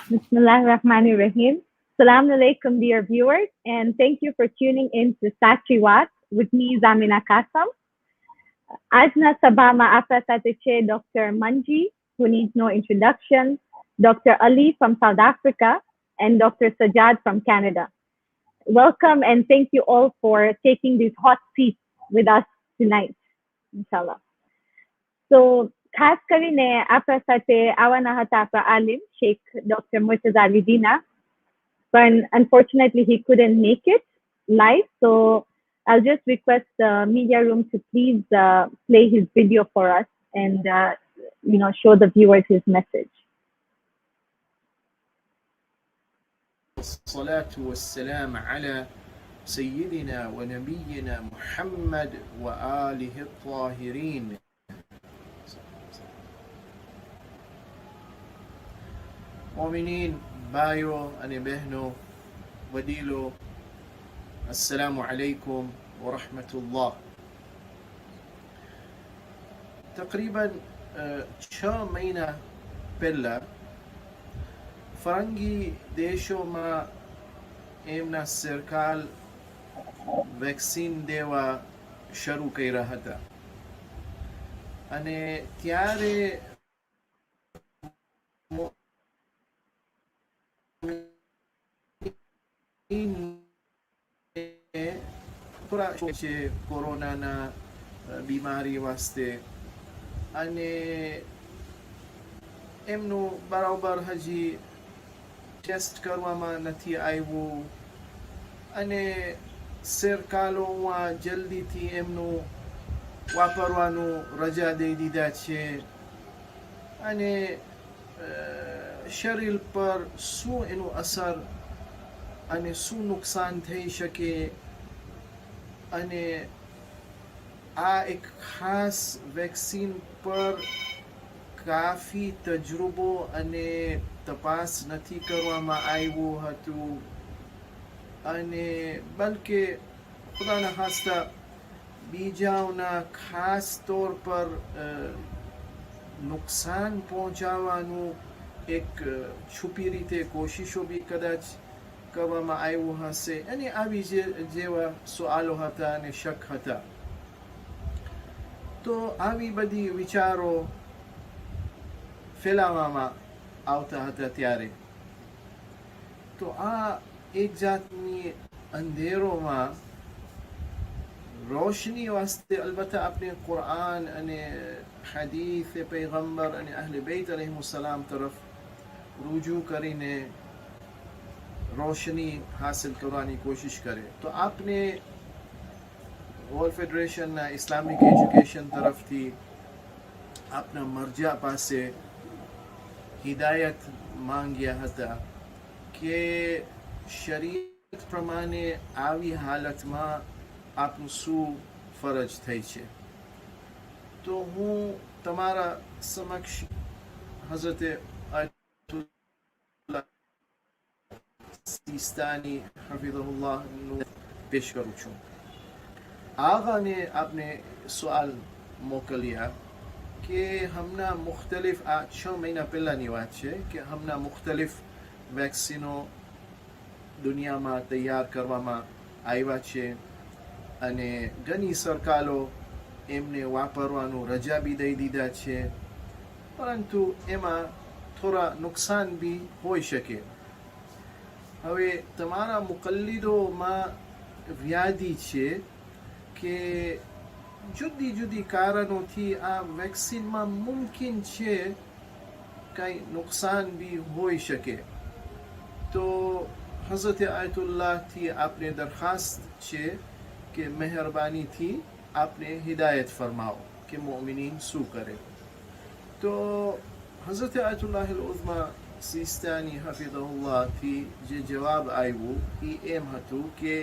Bismillahirrahmanirrahim. Salam alaikum, dear viewers, and thank you for tuning in to Saachi Waat with me, Zamina Kasam. Ajna Sabama Afasatiche Dr. Manji, who needs no introduction, Dr. Ali from South Africa, and Dr. Sajad from Canada. Welcome and thank you all for taking these hot seats with us tonight, inshallah. So, ખાસ કરીને આપણા સાથે આવવાના હતા આપણા આલિમ Sheikh doctor Murtaza Ali Dina, but unfortunately he couldn't make it live. So I'll just request the media room to please play his video for us and show the viewers his message. الصلاة والسلام على سيدنا ونبينا محمد وآله الطاهرين. مؤمنين بايو أني بهنو وديلو السلام عليكم ورحمة الله. تقريبا 6 مهینه પહેલા ફરંગી દેશોમાં એમના સરકાર વેક્સિન દેવા શરૂ કર્યા હતા અને ત્યારે કોરોનાના બીમારી વાસ્તે અને એમનું બરાબર હજી ટેસ્ટ કરવામાં નથી આવ્યું અને સરકારોમાં જલ્દીથી એમનું વાપરવાનું રજા દઈ દીધા છે અને શરીર પર શું એનું અસર અને શું નુકસાન થઈ શકે અને આ એક ખાસ વેક્સિન પર કાફી તજરબો અને તપાસ નથી કરવામાં આવ્યું હતું અને બલકે ખુદાના ખાસ્તા બીજાઓના ખાસ તौर પર નુકસાન પહોંચાડવાનું એક છુપી રીતે કોશિશો બી કદાચ કરવામાં આવ્યું હશે અને આવી જેવા સવાલો હતા અને શક હતા. તો આવી બધી વિચારો ફેલાવવામાં આવતા હતા ત્યારે તો આ એક જાતની અંધેરોમાં રોશની વાસ્તે અલબત્તા આપણે કુરાન અને હદીસ પૈગંબર અને અહલે બેત અલૈહિસ્સલામ તરફ रुजू કરીને रोशनी हासिल करवानी कोशिश करे. तो आपने वर्ल्ड फेडरेशन इस्लामिक एजुकेशन तरफ थी आपना मर्जा पासे हिदायत मांग्या हता के शरीयत प्रमाणे આવી હાલતમાં આપનું શું ફરજ થઈ છે. તો હું તમારા સમક્ષ હઝરત સિસ્તાની હફિઝહુલ્લાહ નું પેશ કરું છું. આગાને આપને સવાલ મોકલ્યા કે હમણાં મુખ્તલિફ આ 6 મહિના પહેલાની વાત છે કે હમણાં મુખ્તલિફ વેક્સિનો દુનિયામાં તૈયાર કરવામાં આવ્યા છે અને ઘણી સરકારો એમને વાપરવાનું રજા બી દઈ દીધા છે પરંતુ એમાં થોડા નુકસાન બી હોઈ શકે. હવે તમારા મુકલ્લિદોમાં વ્યાધિ છે કે જુદી જુદી કારણોથી આ વેક્સિનમાં મુમકિન છે કંઈ નુકસાન બી હોઈ શકે. તો હઝરત આયતુલ્લાહથી આપને દરખાસ્ત છે કે મહેરબાનીથી આપને હિદાયત ફરમાવો કે મોમિનીન શું કરે. તો હઝરત આયતુલ્લાહ અલ-ઉઝ્મા સિસ્તાની હફિઝહુલ્લાહ થી જે જવાબ આવ્યો એ એમ હતું કે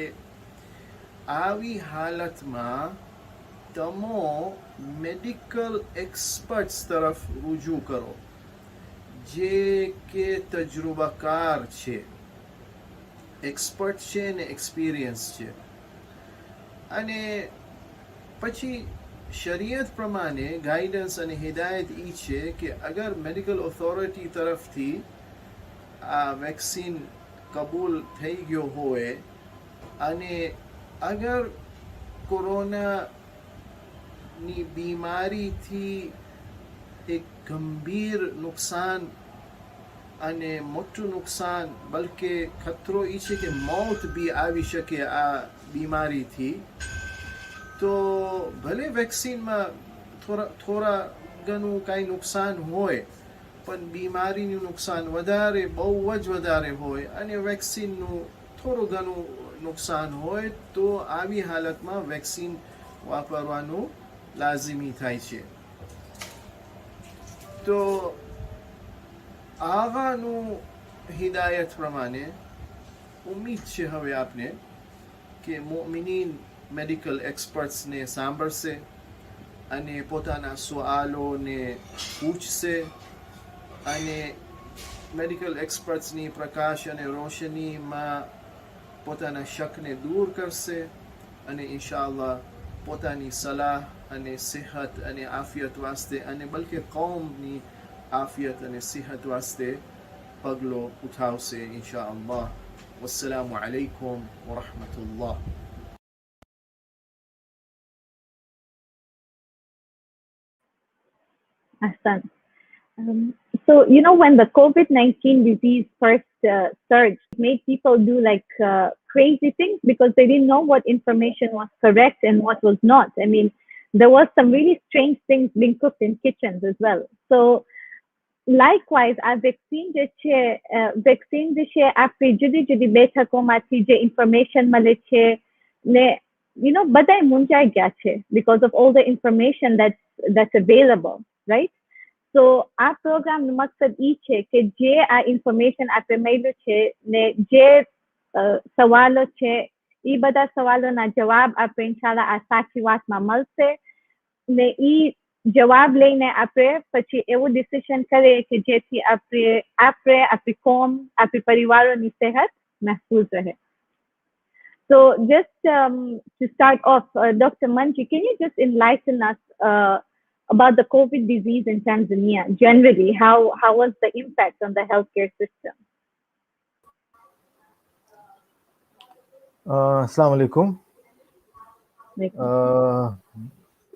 આવી હાલતમાં તમો મેડિકલ એક્સપર્ટ્સ તરફ रुजू કરો જે કે તજરબાકાર છે, એક્સપર્ટ છે ને એક્સપિરિયન્સ છે અને પછી શરીયત પ્રમાણે ગાઈડન્સ અને હિદાયત એ છે કે અગર મેડિકલ ઓથોરિટી તરફથી આ વેક્સિન કબૂલ થઈ ગયો હોય અને અગર કોરોનાની બીમારીથી એક ગંભીર નુકસાન અને મોટું નુકસાન બલકે ખતરો એ છે કે મોત બી આવી શકે આ બીમારીથી, તો ભલે વેક્સિનમાં થોડા ઘણું કાંઈ નુકસાન હોય પણ બીમારીનું નુકસાન વધારે, બહુ જ વધારે હોય અને વેક્સિનનું થોડું ઘણું નુકસાન હોય તો આવી હાલતમાં વેક્સિન વાપરવાનું લાઝમી થાય છે. તો આવાનું હિદાયત પ્રમાણે ઉમ્મીદ છે હવે આપને કે મોમિનીન મેડિકલ એક્સપર્ટ્સને સાંભળશે અને પોતાના સવાલોને પૂછશે અને મેડિકલ એક્સપર્ટ્સની પ્રકાશ અને રોશનીમાં પોતાના શકને દૂર કરશે અને ઇન્શાઅલ્લાહ પોતાની સલાહ અને સેહત અને આફિયત વાસ્તે અને બલકે કૌમની આફિયત અને સેહત વાસ્તે પગલો ઉઠાવશે ઇન્શાઅલ્લાહ. વસ્સલામુ અલૈકુમ વરહમતુલ્લાહ. Ahsan. So, when the COVID-19 disease first surged, it made people do like crazy things because they didn't know what information was correct and what was not. I mean, there was some really strange things being cooked in kitchens as well. So, likewise, આ vaccine જે છે આપણી જુદી જુદી બેઠકોમાંથી જે information મળે છે ને બધાય મૂંઝાઈ ગયા છે because of all the information that's available, right? So આ પ્રોગ્રામનું મકસદ ઈ છે કે જે આ ઇન્ફોર્મેશન આપણે મળ્યું છે ને જે સવાલો છે એ બધા સવાલોના જવાબ આપણે ઇન્શાલ્લાહ આ સાચી વાતમાં મળશે ને ઈ જવાબ લઈને આપણે પછી એવું ડિસિઝન કરીએ કે જેથી આપણે આપણી કોમ, આપણી પરિવારોની સેહત મહેફૂઝ રહે. So just to start off, Dr. Manji, can you just enlighten us about the COVID disease in Tanzania generally? How was the impact on the healthcare system? Assalamu alaikum.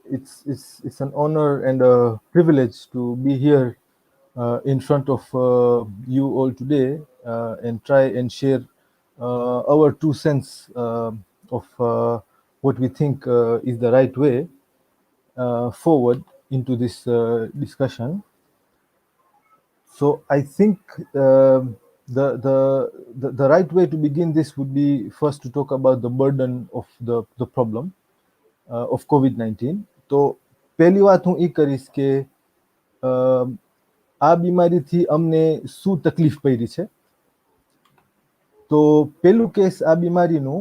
It's an honor and a privilege to be here in front of you all today and try and share our 2 cents of what we think is the right way forward into this discussion. So I think the right way to begin this would be first to talk about the burden of the problem of COVID-19. તો પહેલી વાત હું એ કરીશ કે આ બીમારીથી અમને શું તકલીફ પડી છે. તો પહેલું કેસ આ બીમારીનું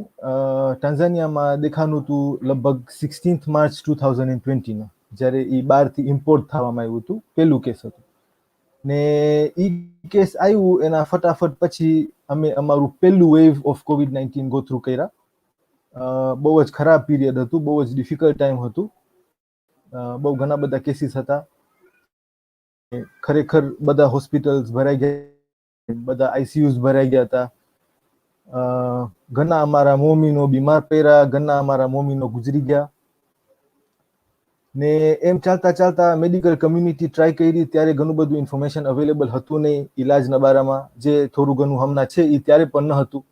ટાન્ઝાનિયામાં દેખાનું હતું લગભગ 16 માર્ચ 2020 જ્યારે એ બહારથી ઇમ્પોર્ટ થવામાં આવ્યું હતું. પહેલું કેસ હતું ને એ કેસ આવ્યું એના ફટાફટ પછી અમે અમારું પહેલું wave of COVID-19 go through કર્યા. બહુ જ ખરાબ પીરિયડ હતું, બહુ જ ડિફિકલ્ટ ટાઈમ હતું. બહુ ઘણા બધા કેસીસ હતા. ખરેખર બધા હોસ્પિટલ્સ ભરાઈ ગયા, બધા આઈસીયુઝ ભરાઈ ગયા હતા. ઘણા અમારા મોમીનો બીમાર પડ્યા, ઘણા અમારા મોમીનો ગુજરી ગયા ને એમ ચાલતા ચાલતા મેડિકલ કમ્યુનિટી ટ્રાય કરી ત્યારે ઘણું બધું ઇન્ફોર્મેશન અવેલેબલ હતું નહીં ઇલાજના બારામાં. જે થોડું ઘણું હમણાં છે એ ત્યારે પણ ન હતું.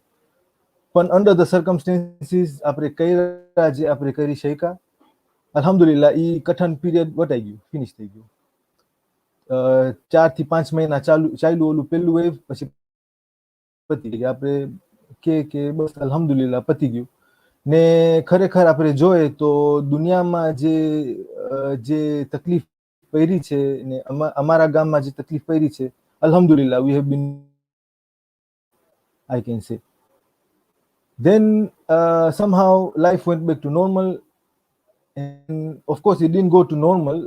પણ અંડર ધ સર્કમસ્ટેન્સીસ આપણે કર્યા જે આપણે કરી શક્યા. અલ્હમ્દુલિલ્લાહ એ કઠણ પીરિયડ વટાઈ ગયું, ફિનિશ થઈ ગયું. 4 થી 5 મહિના ચાલ્યું ઓલું પહેલું વેવ, પછી પતી ગયું. આપણે કે બસ અલ્હમ્દુલિલ્લાહ પતી ગયું ને ખરેખર આપણે જોઈએ તો દુનિયામાં જે તકલીફ પડી છે ને અમારા ગામમાં જે તકલીફ પડી છે, અલ્હમ્દુલિલ્લાહ we have been, I can say. Then somehow life went back to normal and of course it didn't go to normal.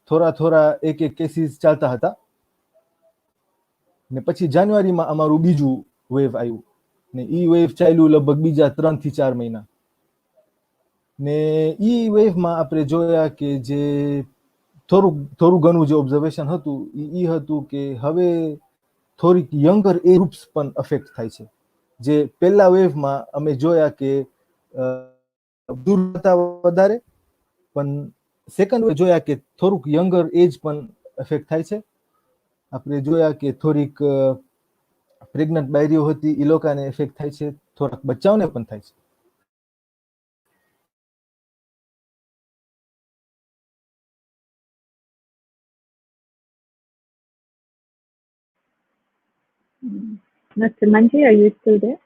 થોડા એક કેસીસ ચાલતા હતા ને પછી જાન્યુઆરીમાં અમારું બીજું વેવ આવ્યું ને ઈ વેવ ચાલ્યું લગભગ બીજા 3 થી 4 મહિના ને ઈ વેવમાં આપણે જોયા કે જે થોડું ઘણું જે ઓબ્ઝર્વેશન હતું ઈ હતું કે હવે થોડીક યંગર એજ ગ્રુપ્સ પણ અફેક્ટ થાય છે. જે પહેલા વેવમાં અમે જોયા કે દૂર હતા વધારે, પણ સેકન્ડ વેવ જોયા કે થોડુંક યંગર એજ પણ અફેક્ટ થાય છે. આપણે જોયા કે થોડીક પ્રેગ્નન્ટ બાયરીઓ હતી એ લોકોને એફેક્ટ થાય છે, થોડાક બચ્ચાઓને પણ થાય છે. Mr. Manji, are you still there?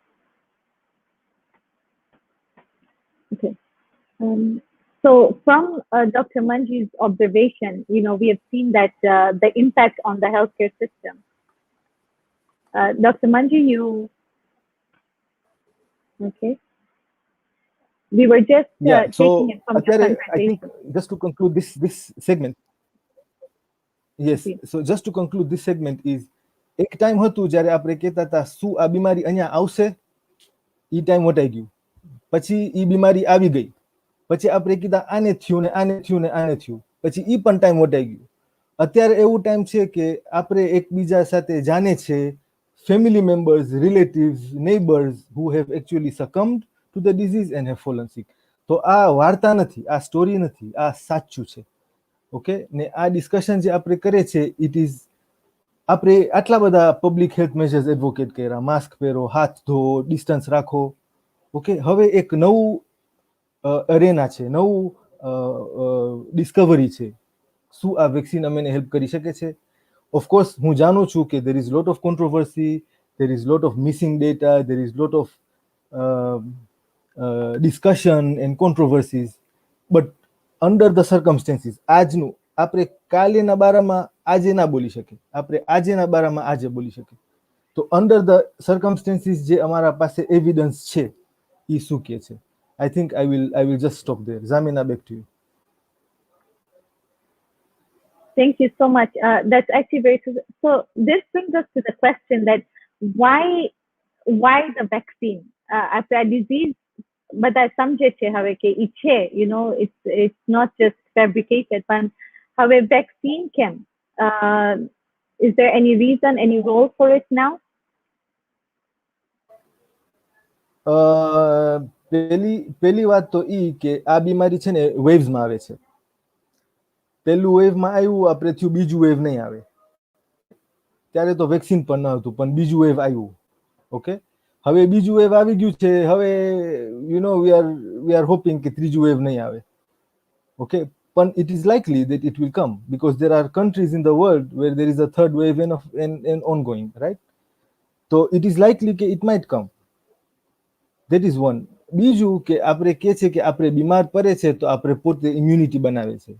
Okay. So from Dr. Manji's observation, we have seen that the impact on the healthcare system. Dr. Manji, okay. We were just taking it from the I think conversation. just to conclude this segment, yes, so just to conclude this segment is, એક time હતું જ્યારે આપણે કહેતા હતા શું આ બીમારી અહીંયા આવશે, ઈ ટાઈમ વટાઈ ગયું. પછી ઈ બીમારી આવી ગઈ, પછી આપણે કીધા આને થયું ને આને થયું ને આને થયું, પછી ઈ પણ ટાઈમ વટાઈ ગયું. અત્યારે એવું ટાઈમ છે કે આપણે એકબીજા સાથે જાણે છે, family members, relatives, neighbors who have actually succumbed to the disease and have fallen sick. તો આ વાર્તા નથી, આ સ્ટોરી નથી, આ સાચું છે. ઓકે, ને આ ડિસ્કશન જે આપણે કરે છે, ઇટ ઇઝ આપણે આટલા બધા પબ્લિક હેલ્થ મેજર્સ એડવોકેટ કર્યા, માસ્ક પહેરો, હાથ ધો, ડિસ્ટન્સ રાખો. ઓકે, હવે એક નવું અરેના છે, નવું ડિસ્કવરી છે. શું આ વેક્સિન અમને હેલ્પ કરી શકે છે? ઓફકોર્સ હું જાણું છું કે there is lot of controversy, there is lot of missing data, there is lot of discussion and controversies, but under the circumstances, આજનું આપણે કાલેના બારામાં આજે ના બોલી શકે, આપણે આજેના બારામાં આજે બોલી શકે. તો under the circumstances જે અમારા પાસે એવિડન્સ છે એ શું કહે છે? I think I will just stop there. Zamina, back to you. Thank you so much. That's actually very true. So this brings us to the question that why the vaccine? After a disease, but as સમજે છે હવે કે ઈ છે, it's not just fabricated, but હવે vaccine કેમ? Is there any reason, any role for it now? પહેલી વાત તો ઈ કે આ બીમારી છે ને વેવ્સમાં આવે છે. પહેલું વેવમાં આવ્યું, આપણે થયું બીજું વેવ નહીં આવે. ઓકે, ત્યારે તો વેક્સિન પણ ન હતું, પણ બીજું વેવ આવ્યું. ઓકે, હવે બીજું વેવ આવી ગયું છે, હવે વી આર હોપિંગ કે ત્રીજું વેવ નહીં આવે. ઓકે, પણ it is likely that it will come because there are countries in the world where there is a third wave and ongoing, right? So it is likely કે it might come. That is one. બીજું કે આપણે કહે છે કે આપણે બીમાર પડે છે તો આપણે પોતે ઇમ્યુનિટી બનાવે છે.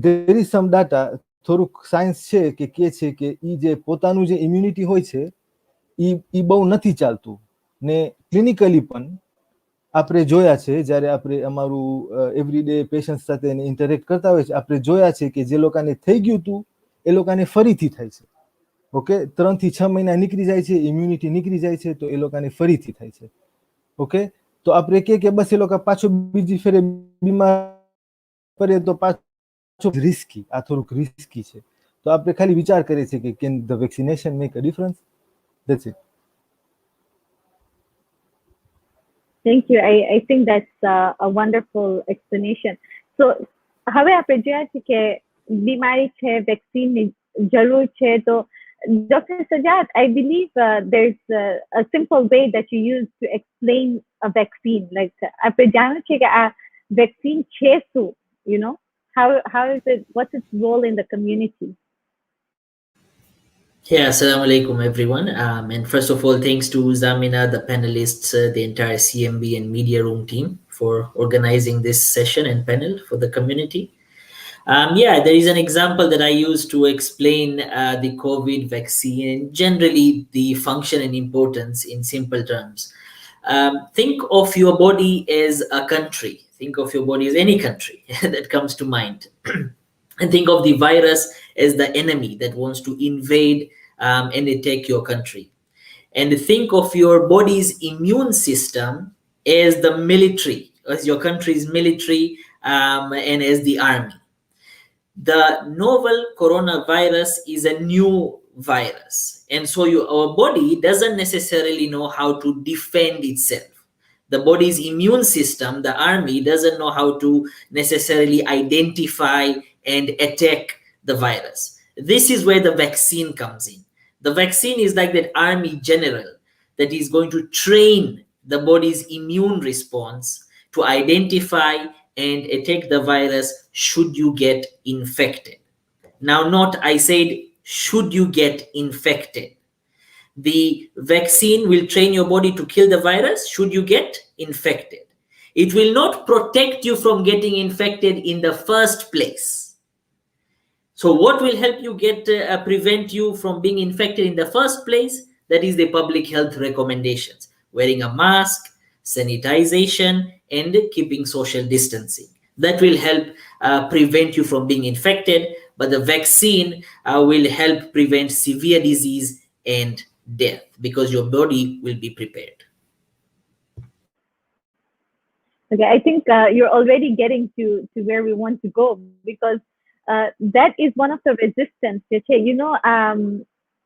There is some data, થોડુંક સાયન્સ છે કે કહે છે કે ઈ જે પોતાનું જે ઇમ્યુનિટી હોય છે ઈ બહુ નથી ચાલતું. ને ક્લિનિકલી પણ આપણે જોયા છે, જ્યારે આપણે અમારું એવરીડે પેશન્ટ સાથે ઇન્ટરેક્ટ કરતા હોય છે, આપણે જોયા છે કે જે લોકોને થઈ ગયું હતું એ લોકોને ફરીથી થાય છે. ઓકે, 3 થી 6 મહિના નીકળી જાય છે, ઇમ્યુનિટી નીકળી જાય છે, તો એ લોકોને ફરીથી થાય છે. ઓકે, તો આપણે કે બસ એ લોકો પાછો બીજી ફેરે બીમાર પડે તો પાછો રિસ્કી, આ થોડુંક રિસ્કી છે. તો આપણે ખાલી વિચાર કરીએ છીએ કે can the vaccination make a difference? That's it. Thank you. I think that's a wonderful explanation. So હવે આપણે જોયા છે કે બીમારી છે, વેક્સિનની જરૂર છે. તો Dr. Sajat, I believe there's a simple way that you use to explain a vaccine. Like આપણે જાણ્યું છે કે આ vaccine છે શું? How is it? What's its role in the community? Yeah, assalamu alaikum everyone. And first of all, thanks to Zamina, the panelists, the entire CMB and media room team for organizing this session and panel for the community. There is an example that I use to explain the COVID vaccine and generally the function and importance in simple terms. Think of your body as a country. Think of your body as any country that comes to mind. And think of the virus as the enemy that wants to invade and attack your country. And think of your body's immune system as the military, as your country's military, and as the army. The novel coronavirus is a new virus. And so our body doesn't necessarily know how to defend itself. The body's immune system, the army, doesn't know how to necessarily identify and attack the virus. This is where the vaccine comes in. The vaccine is like that army general that is going to train the body's immune response to identify and attack the virus should you get infected. Now, not I said, should you get infected. The vaccine will train your body to kill the virus should you get infected. It will not protect you from getting infected in the first place. So what will help you prevent you from being infected in the first place? That is the public health recommendations. Wearing a mask, sanitization, and keeping social distancing. That will help prevent you from being infected, but the vaccine will help prevent severe disease and death because your body will be prepared. Okay, I think you're already getting to where we want to go because that is one of the resistance.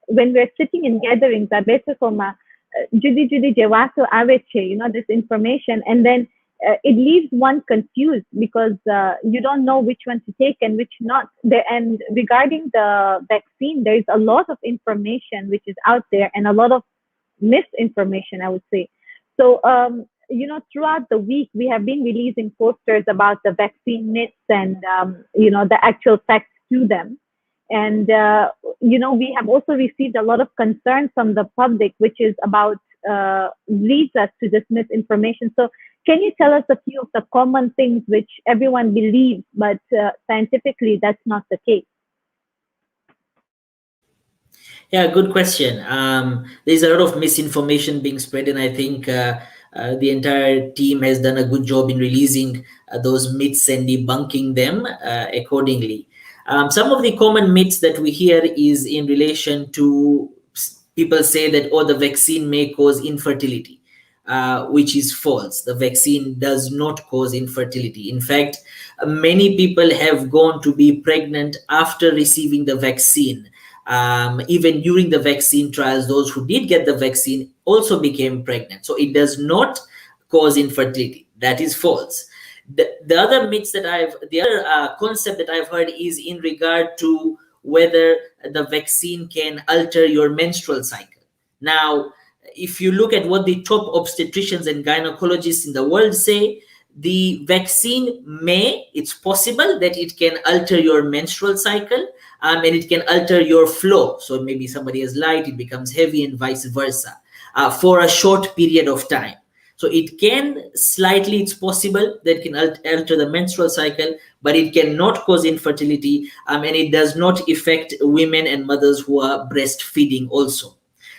When we're sitting in gatherings, this information, and then it leaves one confused because you don't know which one to take and which not. And regarding the vaccine, there is a lot of information which is out there and a lot of misinformation, I would say. So, throughout the week, we have been releasing posters about the vaccine myths and, the actual facts to them. And, we have also received a lot of concern from the public, which is about leads us to this misinformation. So can you tell us a few of the common things which everyone believes, but scientifically that's not the case? Yeah, good question. There's a lot of misinformation being spread, and I think the entire team has done a good job in releasing those myths and debunking them accordingly. Some of the common myths that we hear is in relation to people say that, the vaccine may cause infertility, which is false. The vaccine does not cause infertility. In fact, many people have gone to be pregnant after receiving the vaccine. Even during the vaccine trials, those who did get the vaccine also became pregnant. So it does not cause infertility. That is false. The other myths that the other concept that I've heard is in regard to whether the vaccine can alter your menstrual cycle. Now, if you look at what the top obstetricians and gynecologists in the world say, the vaccine it's possible that it can alter your menstrual cycle and it can alter your flow. So maybe somebody is light, it becomes heavy and vice versa for a short period of time. So it can it's possible that it can alter the menstrual cycle, but it cannot cause infertility and it does not affect women and mothers who are breastfeeding also.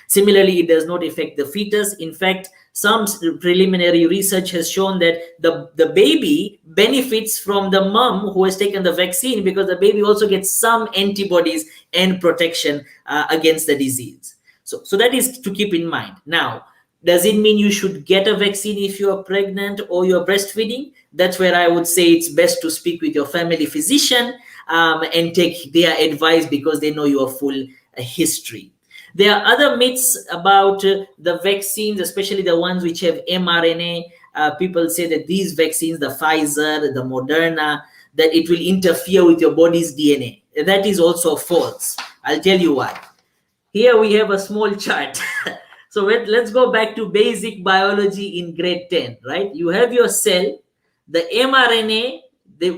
Similarly, it does not affect the fetus. In fact, some preliminary research has shown that the baby benefits from the mom who has taken the vaccine because the baby also gets some antibodies and protection against the disease. So that is to keep in mind. Now, does it mean you should get a vaccine if you are pregnant or you're breastfeeding? That's where I would say it's best to speak with your family physician and take their advice because they know your full history. There are other myths about the vaccines, especially the ones which have mRNA. People say that these vaccines, the Pfizer, the Moderna, that it will interfere with your body's DNA. That is also false. I'll tell you why. Here we have a small chart. So let's go back to basic biology in grade 10, right? You have your cell. The mRNA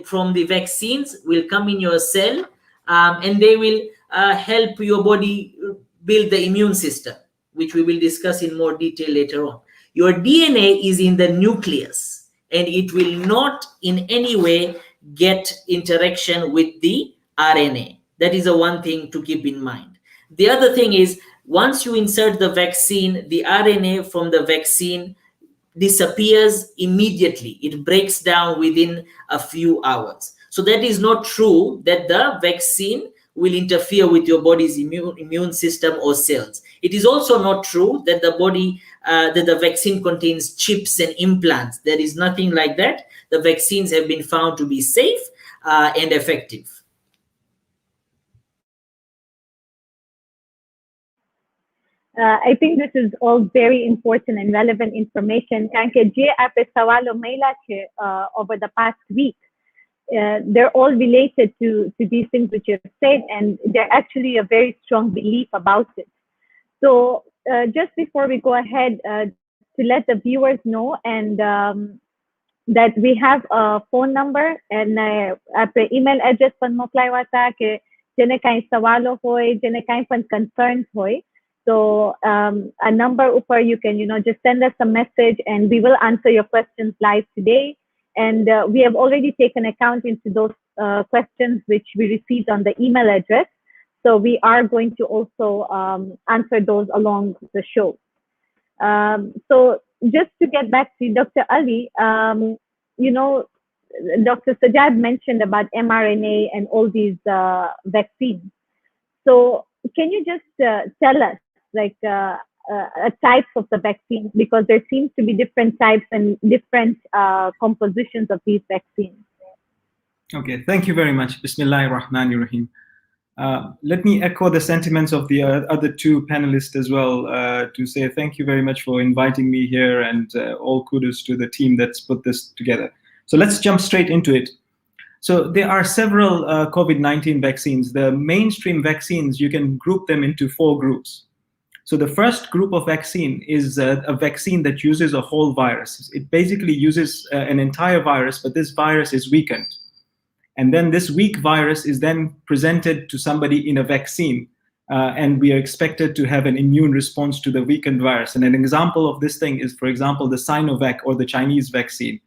from the vaccines will come in your cell and they will help your body build the immune system, which we will discuss in more detail later on. Your DNA is in the nucleus and it will not in any way get interaction with the RNA. That is the one thing to keep in mind. The other thing is, once you insert the vaccine, the RNA from the vaccine disappears immediately. It breaks down within a few hours. So that is not true that the vaccine will interfere with your body's immune system or cells. It is also not true that the vaccine contains chips and implants. There is nothing like that. The vaccines have been found to be safe and effective. I think this is all very important and relevant information. Kanke je ape sawalo maila che over the past week, they're all related to these things which you've said, and they're actually a very strong belief about it. So just before we go ahead, to let the viewers know, and that we have a phone number and email address pan moklay wata ke jene kain sawalo hoy, jene kain pan concerns hoy. So a number upar you can just send us a message, and we will answer your questions live today. And we have already taken account into those questions which we received on the email address. So we are going to also answer those along the show. So just to get back to Dr. Ali, Dr. Sajjad mentioned about mRNA and all these vaccines. So can you just tell us, like, types of the vaccines, because there seems to be different types and different compositions of these vaccines? Okay, thank you very much. Bismillahir Rahmanir Rahim. Let me echo the sentiments of the other two panelists as well, to say thank you very much for inviting me here, and all kudos to the team that's put this together. So let's jump straight into it. So there are several COVID-19 vaccines. The mainstream vaccines, you can group them into 4 groups. So the first group of vaccine is a vaccine that uses a whole virus. It basically uses an entire virus, but this virus is weakened. And then this weak virus is then presented to somebody in a vaccine, and we are expected to have an immune response to the weakened virus. And an example of this thing is, for example, the Sinovac or the Chinese vaccine.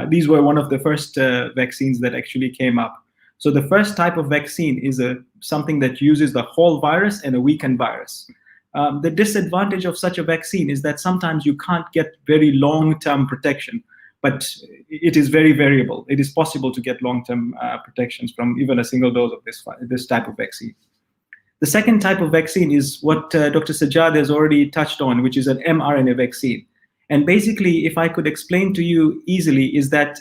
These were one of the first vaccines that actually came up. So the first type of vaccine is something that uses the whole virus and a weakened virus. The disadvantage of such a vaccine is that sometimes you can't get very long-term protection, but it is very variable. It is possible to get long-term protections from even a single dose of this type of vaccine. The second type of vaccine is what Dr. Sajjad has already touched on, which is an mRNA vaccine. And basically, if I could explain to you easily, is that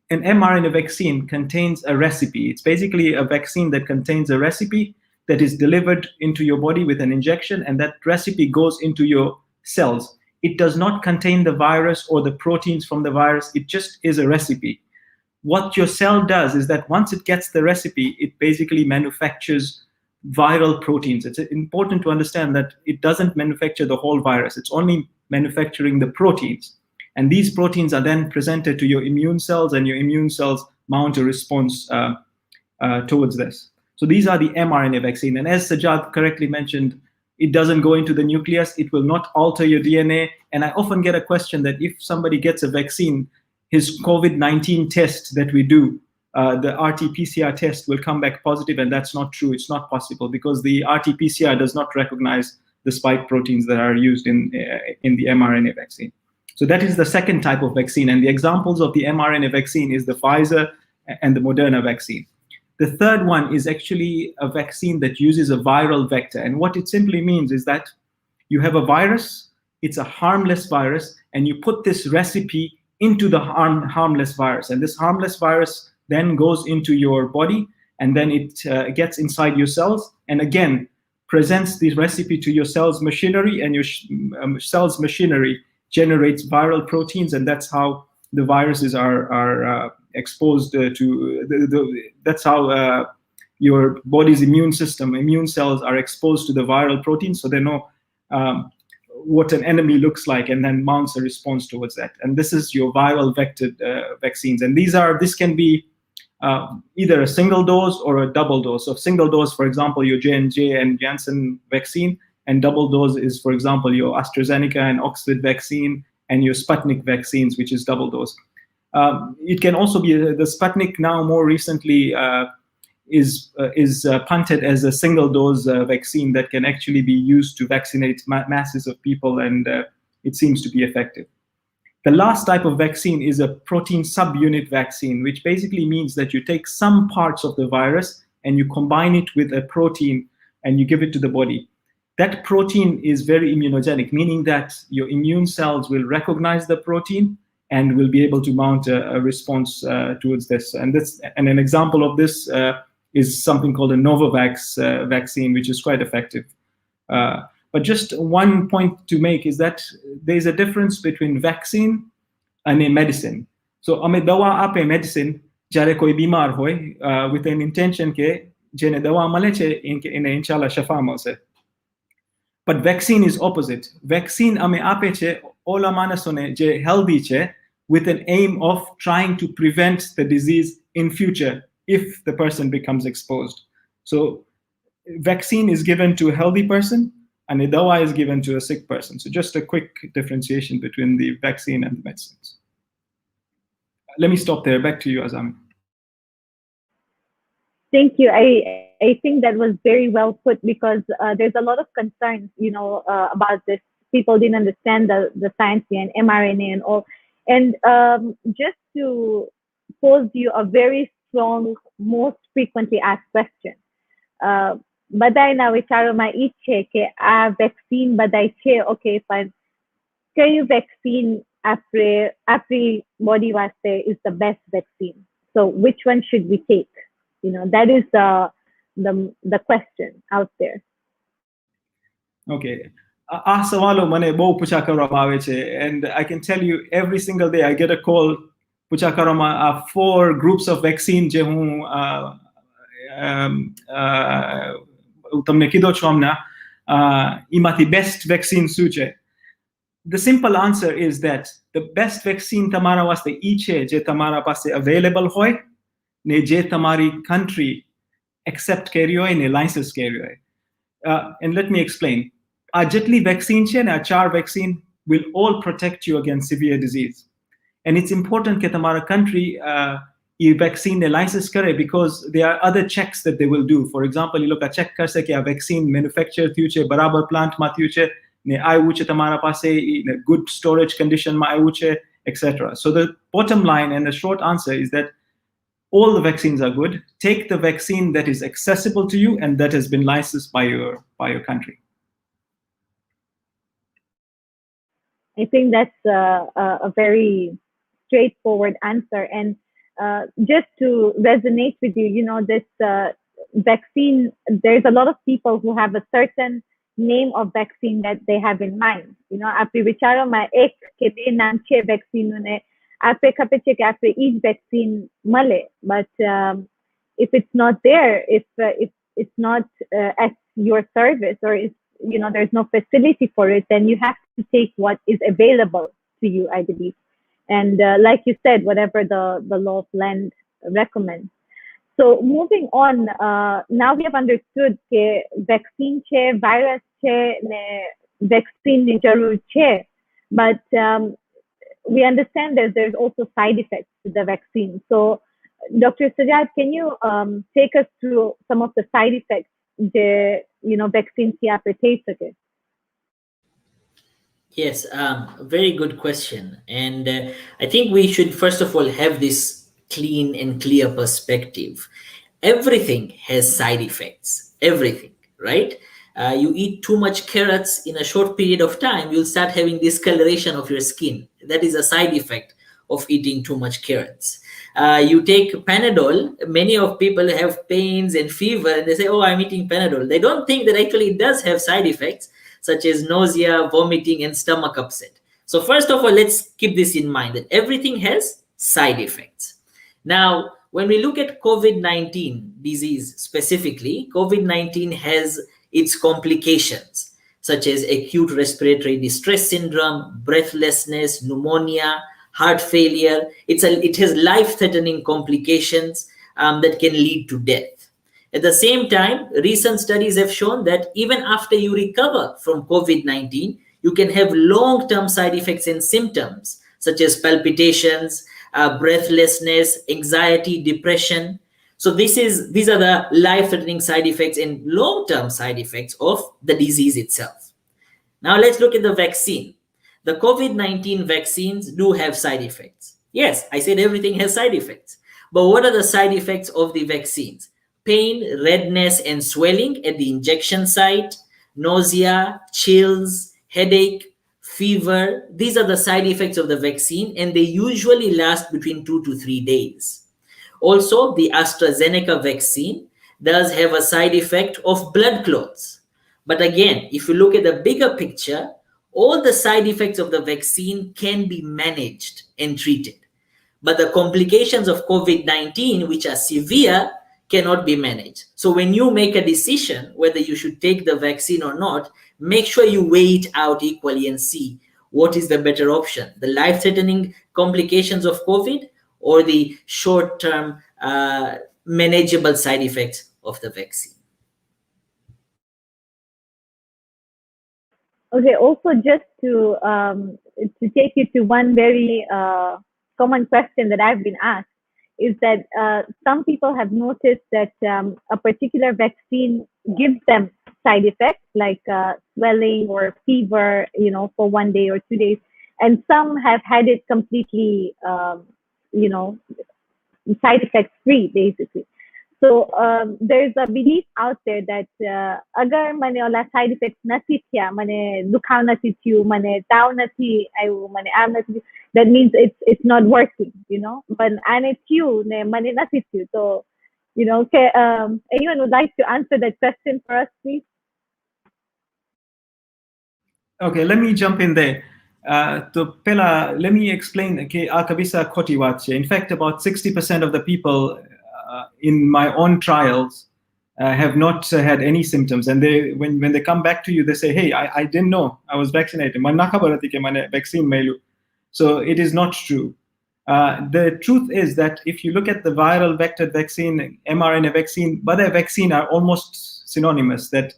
an mRNA vaccine contains a recipe. It's basically a vaccine that contains a recipe that is delivered into your body with an injection, and that recipe goes into your cells. It does not contain the virus or the proteins from the virus. It just is a recipe. What your cell does is that once it gets the recipe, it basically manufactures viral proteins. It's important to understand that it doesn't manufacture the whole virus. It's only manufacturing the proteins. And these proteins are then presented to your immune cells, and your immune cells mount a response towards this. So these are the mRNA vaccine. And as Sajjad correctly mentioned, it doesn't go into the nucleus. It will not alter your DNA. And I often get a question that if somebody gets a vaccine, his COVID-19 test that we do, the RT-PCR test will come back positive, and that's not true. It's not possible because the RT-PCR does not recognize the spike proteins that are used in the mRNA vaccine. So that is the second type of vaccine. And the examples of the mRNA vaccine is the Pfizer and the Moderna vaccine. The third one is actually a vaccine that uses a viral vector. And what it simply means is that you have a virus, it's a harmless virus, and you put this recipe into the harmless virus. And this harmless virus then goes into your body, and then it gets inside your cells, and again, presents the recipe to your cell's machinery, and your cell's machinery generates viral proteins, and that's how the viruses are exposed to, that's how your body's immune cells are exposed to the viral proteins, so they know what an enemy looks like, and then mounts a response towards that. And this is your viral vectored vaccines. And this can be either a single dose or a double dose. So single dose, for example, your J&J and Janssen vaccine, and double dose is, for example, your AstraZeneca and Oxford vaccine and your Sputnik vaccines, which is double dose. It can also be the Sputnik now more recently is punted as a single dose vaccine that can actually be used to vaccinate masses of people, and it seems to be effective. The last type of vaccine is a protein subunit vaccine, which basically means that you take some parts of the virus and you combine it with a protein and you give it to the body. That protein is very immunogenic, meaning that your immune cells will recognize the protein and will be able to mount a response towards this. And an example of this is something called a Novavax vaccine, which is quite effective. But just one point to make is that there's a difference between vaccine and a medicine. So ame dawa ape medicine jare koi bimar hoy with an intention ke jene dawa male che ine inshallah shafa mose. But vaccine is opposite. Vaccine ame ape che ola manasone je healthy che with an aim of trying to prevent the disease in future if the person becomes exposed. So vaccine is given to a healthy person and a dawa is given to a sick person. So just a quick differentiation between the vaccine and the medicines. Let me stop there. Back to you, Azami. Thank you. I think that was very well put because there's a lot of concerns, about this. People didn't understand the science behind mRNA and all. And just to pose you a very strong, most frequently asked question. Badai na vicharo ma iche ke a vaccine badai che okay fine. Kayu vaccine apri body waste is the best vaccine. So which one should we take? That is the question out there. Okay. Sawalo mane bo pucha karama આવે છે, and I can tell you every single day I get a call pucha karama 4 groups of vaccine je હું તમને કીધો છો હમણાં એમાંથી best vaccine શું છે. The simple answer is that the best vaccine તમારા વાસ્તે ઈ છે જે તમારા પાસે available હોય ને જે તમારી country accept કર્યો હોય ને license કર્યો હોય. And let me explain. આ જેટલી vaccine છે ને આ 4 vaccine will all protect you against severe disease. And it's important કે તમારા country એ vaccine ને license કરે because there are other checks that they will do. For example, એ લોકો check કરશે કે આ vaccine manufacture થયું છે, બરાબર plantમાં થયું છે, ને આવ્યું છે તમારા પાસે in a good storage conditionમાં આવ્યું છે, etc. So the bottom line and the short answer is that all the vaccines are good. Take the vaccine that is accessible to you and that has been licensed by your country. I think that's a very straightforward answer. And just to resonate with you, this vaccine, there's a lot of people who have a certain name of vaccine that they have in mind. Apri vicharoમાં એક કે બે નામ છે વેક્સિનોને આપણે ખબર છે કે આપણે ઈ જ વેક્સિન મળે. But if it's not there, if it's not at your service or if there's no facility for it, then you have to take what is available to you, I believe. And like you said, whatever the law of land recommends. So moving on, now we have understood that vaccine che, virus che, ne vaccine ni jarur che, but we understand that there's also side effects to the vaccine. So Dr. Sajjad, can you take us through some of the side effects the vaccine ki aap take sake? Yes, very good question. And I think we should first of all have this clean and clear perspective. Everything has side effects, everything, right? You eat too much carrots in a short period of time, you'll start having discoloration of your skin. That is a side effect of eating too much carrots. You take Panadol, many of people have pains and fever and they say, oh, I'm eating Panadol. They don't think that actually it does have side effects such as nausea, vomiting, and stomach upset. So first of all, let's keep this in mind that everything has side effects. Now, when we look at COVID-19 disease specifically, COVID-19 has its complications such as acute respiratory distress syndrome, breathlessness, pneumonia, heart failure. It has life-threatening complications that can lead to death. At the same time, recent studies have shown that even after you recover from COVID-19, you can have long-term side effects and symptoms such as palpitations, breathlessness, anxiety, depression. So these are the life-threatening side effects and long-term side effects of the disease itself. Now let's look at the vaccine. The COVID-19 vaccines do have side effects. Yes, I said everything has side effects. But what are the side effects of the vaccines? Pain, redness, and swelling at the injection site, nausea, chills, headache, fever. These are the side effects of the vaccine, and they usually last between 2 to 3 days. Also, the AstraZeneca vaccine does have a side effect of blood clots. But again, if you look at the bigger picture, all the side effects of the vaccine can be managed and treated. But the complications of COVID-19, which are severe, cannot be managed. So when you make a decision whether you should take the vaccine or not, make sure you weigh it out equally and see what is the better option, the life-threatening complications of COVID or the short-term manageable side effects of the vaccine. Okay, also just to take you to one very common question that I've been asked is that some people have noticed that a particular vaccine gives them side effects like swelling or fever, for 1 day or 2 days, and some have had it completely, side effects free, basically. So there's a belief out there that agar mane ola side effects nathi thya, mane dukhav nathi thyu, mane tav nathi ayu, mane am nathi, that means it's not working, But ane thyu ne mane nathi thyu. So, anyone would like to answer that question for us, please? Okay, let me jump in there. So, Pela, let me explain. Okay, Akabisa Kotiwache. In fact, about 60% of the people in my own trials have not had any symptoms, and they, when they come back to you, they say, "Hey, I didn't know I was vaccinated. Vaccine." So it is not true. The truth is that if you look at the viral vector vaccine, mRNA vaccine, but a vaccine are almost synonymous. That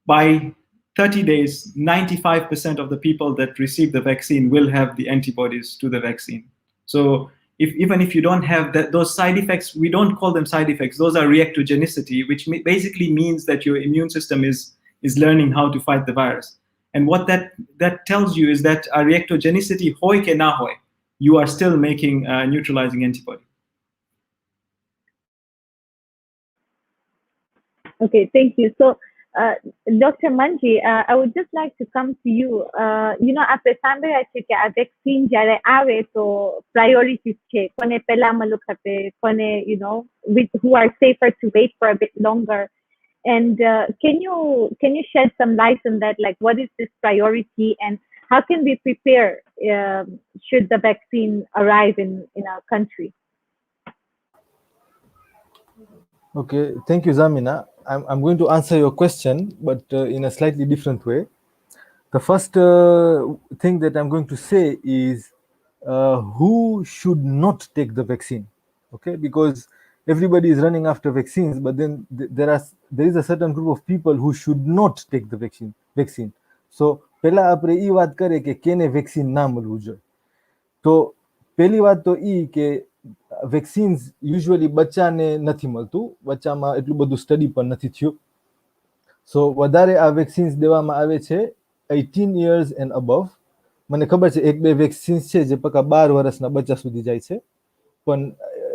by 30 days, 95% of the people that receive the vaccine will have the antibodies to the vaccine. So even if you don't have those side effects, we don't call them side effects. Those are reactogenicity, which basically means that your immune system is learning how to fight the virus. And what that tells you is that a reactogenicity hoy ke na hoy, you are still making a neutralizing antibody. Okay, thank you. So, Dr. Manji, I would just like to come to you. આપણે સાંભળ્યા છે કે આ vaccine જ્યારે આવે તો priorities છે, કોને પહેલા મળવું ખપે, કોને, who are safer to wait for a bit longer. And can you shed some light on that? Like, what is this priority, and how can we prepare should the vaccine arrive in our country? Okay, thank you, Zamina. I'm going to answer your question, but in a slightly different way. The first thing that I'm going to say is who should not take the vaccine, okay? Because everybody is running after vaccines, but then there is a certain group of people who should not take the vaccine. So પહેલા આપણે ઈ વાત કરે કે કેને vaccine ના મળવું જોઈએ. તો પહેલી વાત તો ઈ કે વેક્સિન્સ યુઝ્યુઅલી બચ્ચાને નથી મળતું, બચ્ચામાં એટલું બધું સ્ટડી પણ નથી થયું. સો વધારે આ વેક્સિન્સ દેવામાં આવે છે 18 years and above. મને ખબર છે 1-2 વેક્સિન્સ છે જે પક્કા 12 વર્ષના બચ્ચા સુધી જાય છે, પણ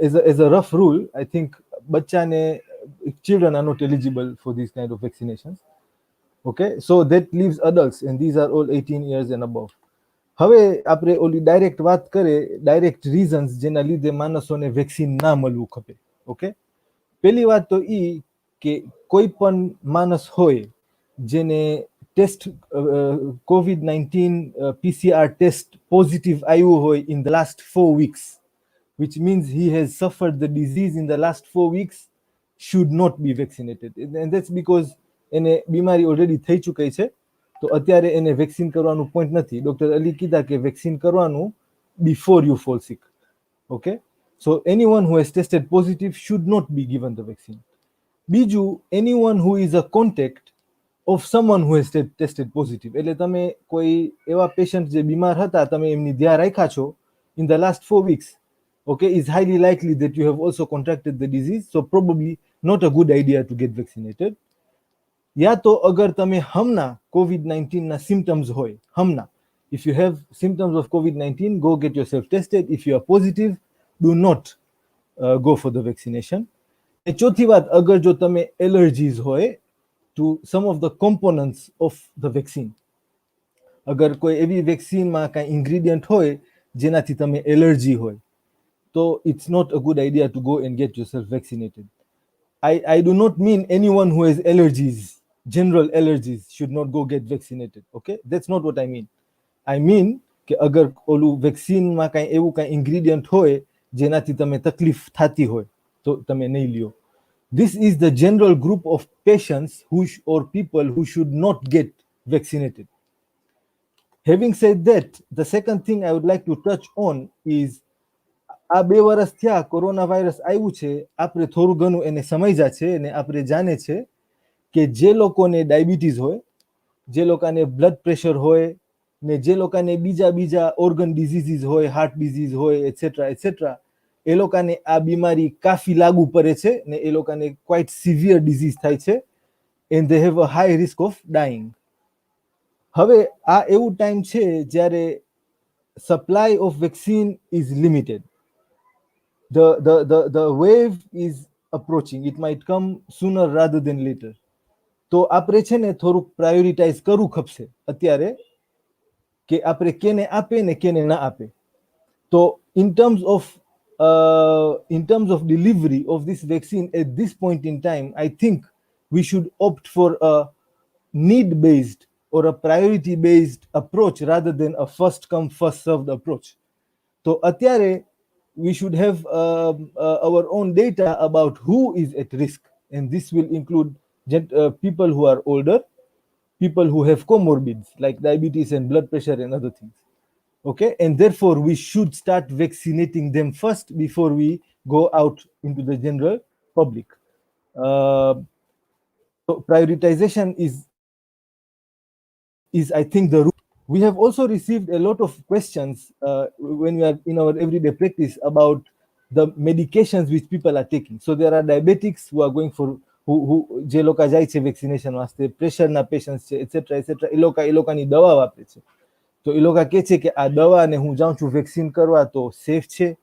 as a rough rule, I think બચ્ચાને, children are not eligible for these kind of vaccinations. Okay, so that leaves adults, and these are all 18 years and above. હવે આપણે ઓલી ડાયરેક્ટ વાત કરે, ડાયરેક્ટ રીઝન્સ જેના લીધે માણસોને વેક્સિન ના મળવું ખપે. ઓકે, પહેલી વાત તો ઈ કે કોઈ પણ માણસ હોય જેને test COVID-19 PCR test positive આવ્યું હોય in the last 4 weeks, which means he has suffered the disease in the last 4 weeks, should not be vaccinated. And that's because એને બીમારી already થઈ ચૂકી છે, તો અત્યારે એને વેક્સિન કરવાનું પોઈન્ટ નથી. ડોક્ટર અલી કીધા કે વેક્સિન કરવાનું before you fall sick. Okay, so anyone who has tested positive should not be given the vaccine. બીજું, anyone who is a contact of someone who has tested positive, એટલે તમે કોઈ એવા patient જે બીમાર હતા, તમે એમની ધ્યાન રાખ્યા છો in the last 4 weeks, okay, is highly likely that you have also contracted the disease, so probably not a good idea to get vaccinated. या तो अगर तमे हमना COVID-19 ना symptoms होय, हमना, if you have symptoms of COVID-19, go get yourself tested. If you are positive, do not go for the vaccination. ए चौथी बात, अगर जो तमे allergies होय to some of the components of the vaccine, अगर कोई एवी वेक्सीन में काई ingredient होय जेनाथी तमे एलर्जी होय, तो it's not a good idea to go and get yourself vaccinated. I do not mean anyone who has allergies general allergies should not go get vaccinated. Okay, that's not what I mean. I mean કે અગર ઓલું વેક્સિનમાં કાંઈ એવું કાંઈ ingredient હોય જેનાથી તમે તકલીફ થતી હોય તો તમે નહીં લ્યો. This is the general group of patients or people who should not get vaccinated. Having said that, the second thing I would like to touch on is આ 2 વર્ષ થયા કોરોના વાયરસ આવ્યું છે, આપણે થોડું ઘણું એને સમજ્યા છે અને આપણે જાણે છે કે જે લોકોને ડાયાબિટીસ હોય, જે લોકોને બ્લડ પ્રેશર હોય ને જે લોકોને બીજા ઓર્ગન ડિઝીઝીસ હોય, હાર્ટ ડિઝીઝ હોય એટસેટ્રા એટસેટ્રા, એ લોકોને આ બીમારી કાફી લાગુ પડે છે ને એ લોકોને ક્વાઇટ સિવિયર ડિઝીઝ થાય છે and they have a high risk of dying. હવે આ એવું ટાઈમ છે જ્યારે supply of vaccine is limited. The wave is approaching. It might come sooner rather than later. તો આપણે છે ને થોડુંક પ્રાયોરિટાઇઝ કરવું ખપશે અત્યારે કે આપણે કેને આપે ને કેને ના આપે. તો in terms of delivery of this vaccine at this point in time, I think we should opt for a need based or a priority based approach rather than a first come first served approach. તો અત્યારે we should have our own data about who is at risk, and this will include people who are older, people who have comorbids like diabetes and blood pressure and other things. Okay, and therefore we should start vaccinating them first before we go out into the general public. So prioritization is I think the root. We have also received a lot of questions when we are in our everyday practice about the medications which people are taking. So there are diabetics who are going for who જે લોકો જાય છે vaccination વાસ્તે, પ્રેશરના patients છે etcetera etcetera, એ લોકોની દવા વાપરે છે. તો એ લોકો કહે છે કે આ દવાને હું જાઉં છું વેક્સિન કરવા તો સેફ છે.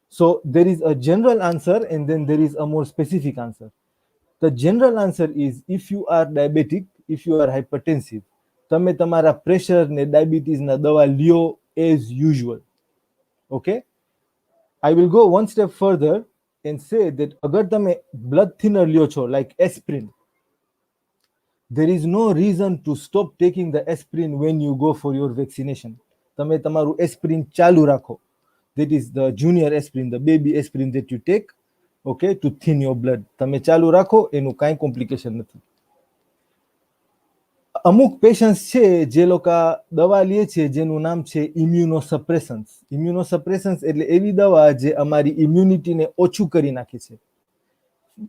So there is a general answer and then there is a more specific answer. The general answer is if you are diabetic, if you are hypertensive, તમે તમારા પ્રેશર ને ડાયાબિટીસના દવા લ્યો as usual. Okay, I will go one step further and say that અગર તમે blood thinner લ્યો છો like aspirin, there is no reason to stop taking the aspirin when you go for your vaccination. તમે તમારું aspirin ચાલુ રાખો. That is the junior aspirin, the baby aspirin that you take, okay, to thin your blood. તમે ચાલુ રાખો, એનું કાંઈ complication નથી. અમુક પેશન્ટ્સ છે જે લોકો દવા લે છે જેનું નામ છે ઇમ્યુનોસપ્રેસન્સ. ઇમ્યુનોસપ્રેસન્સ એટલે એવી દવા જે અમારી ઇમ્યુનિટીને ઓછું કરી નાખે છે.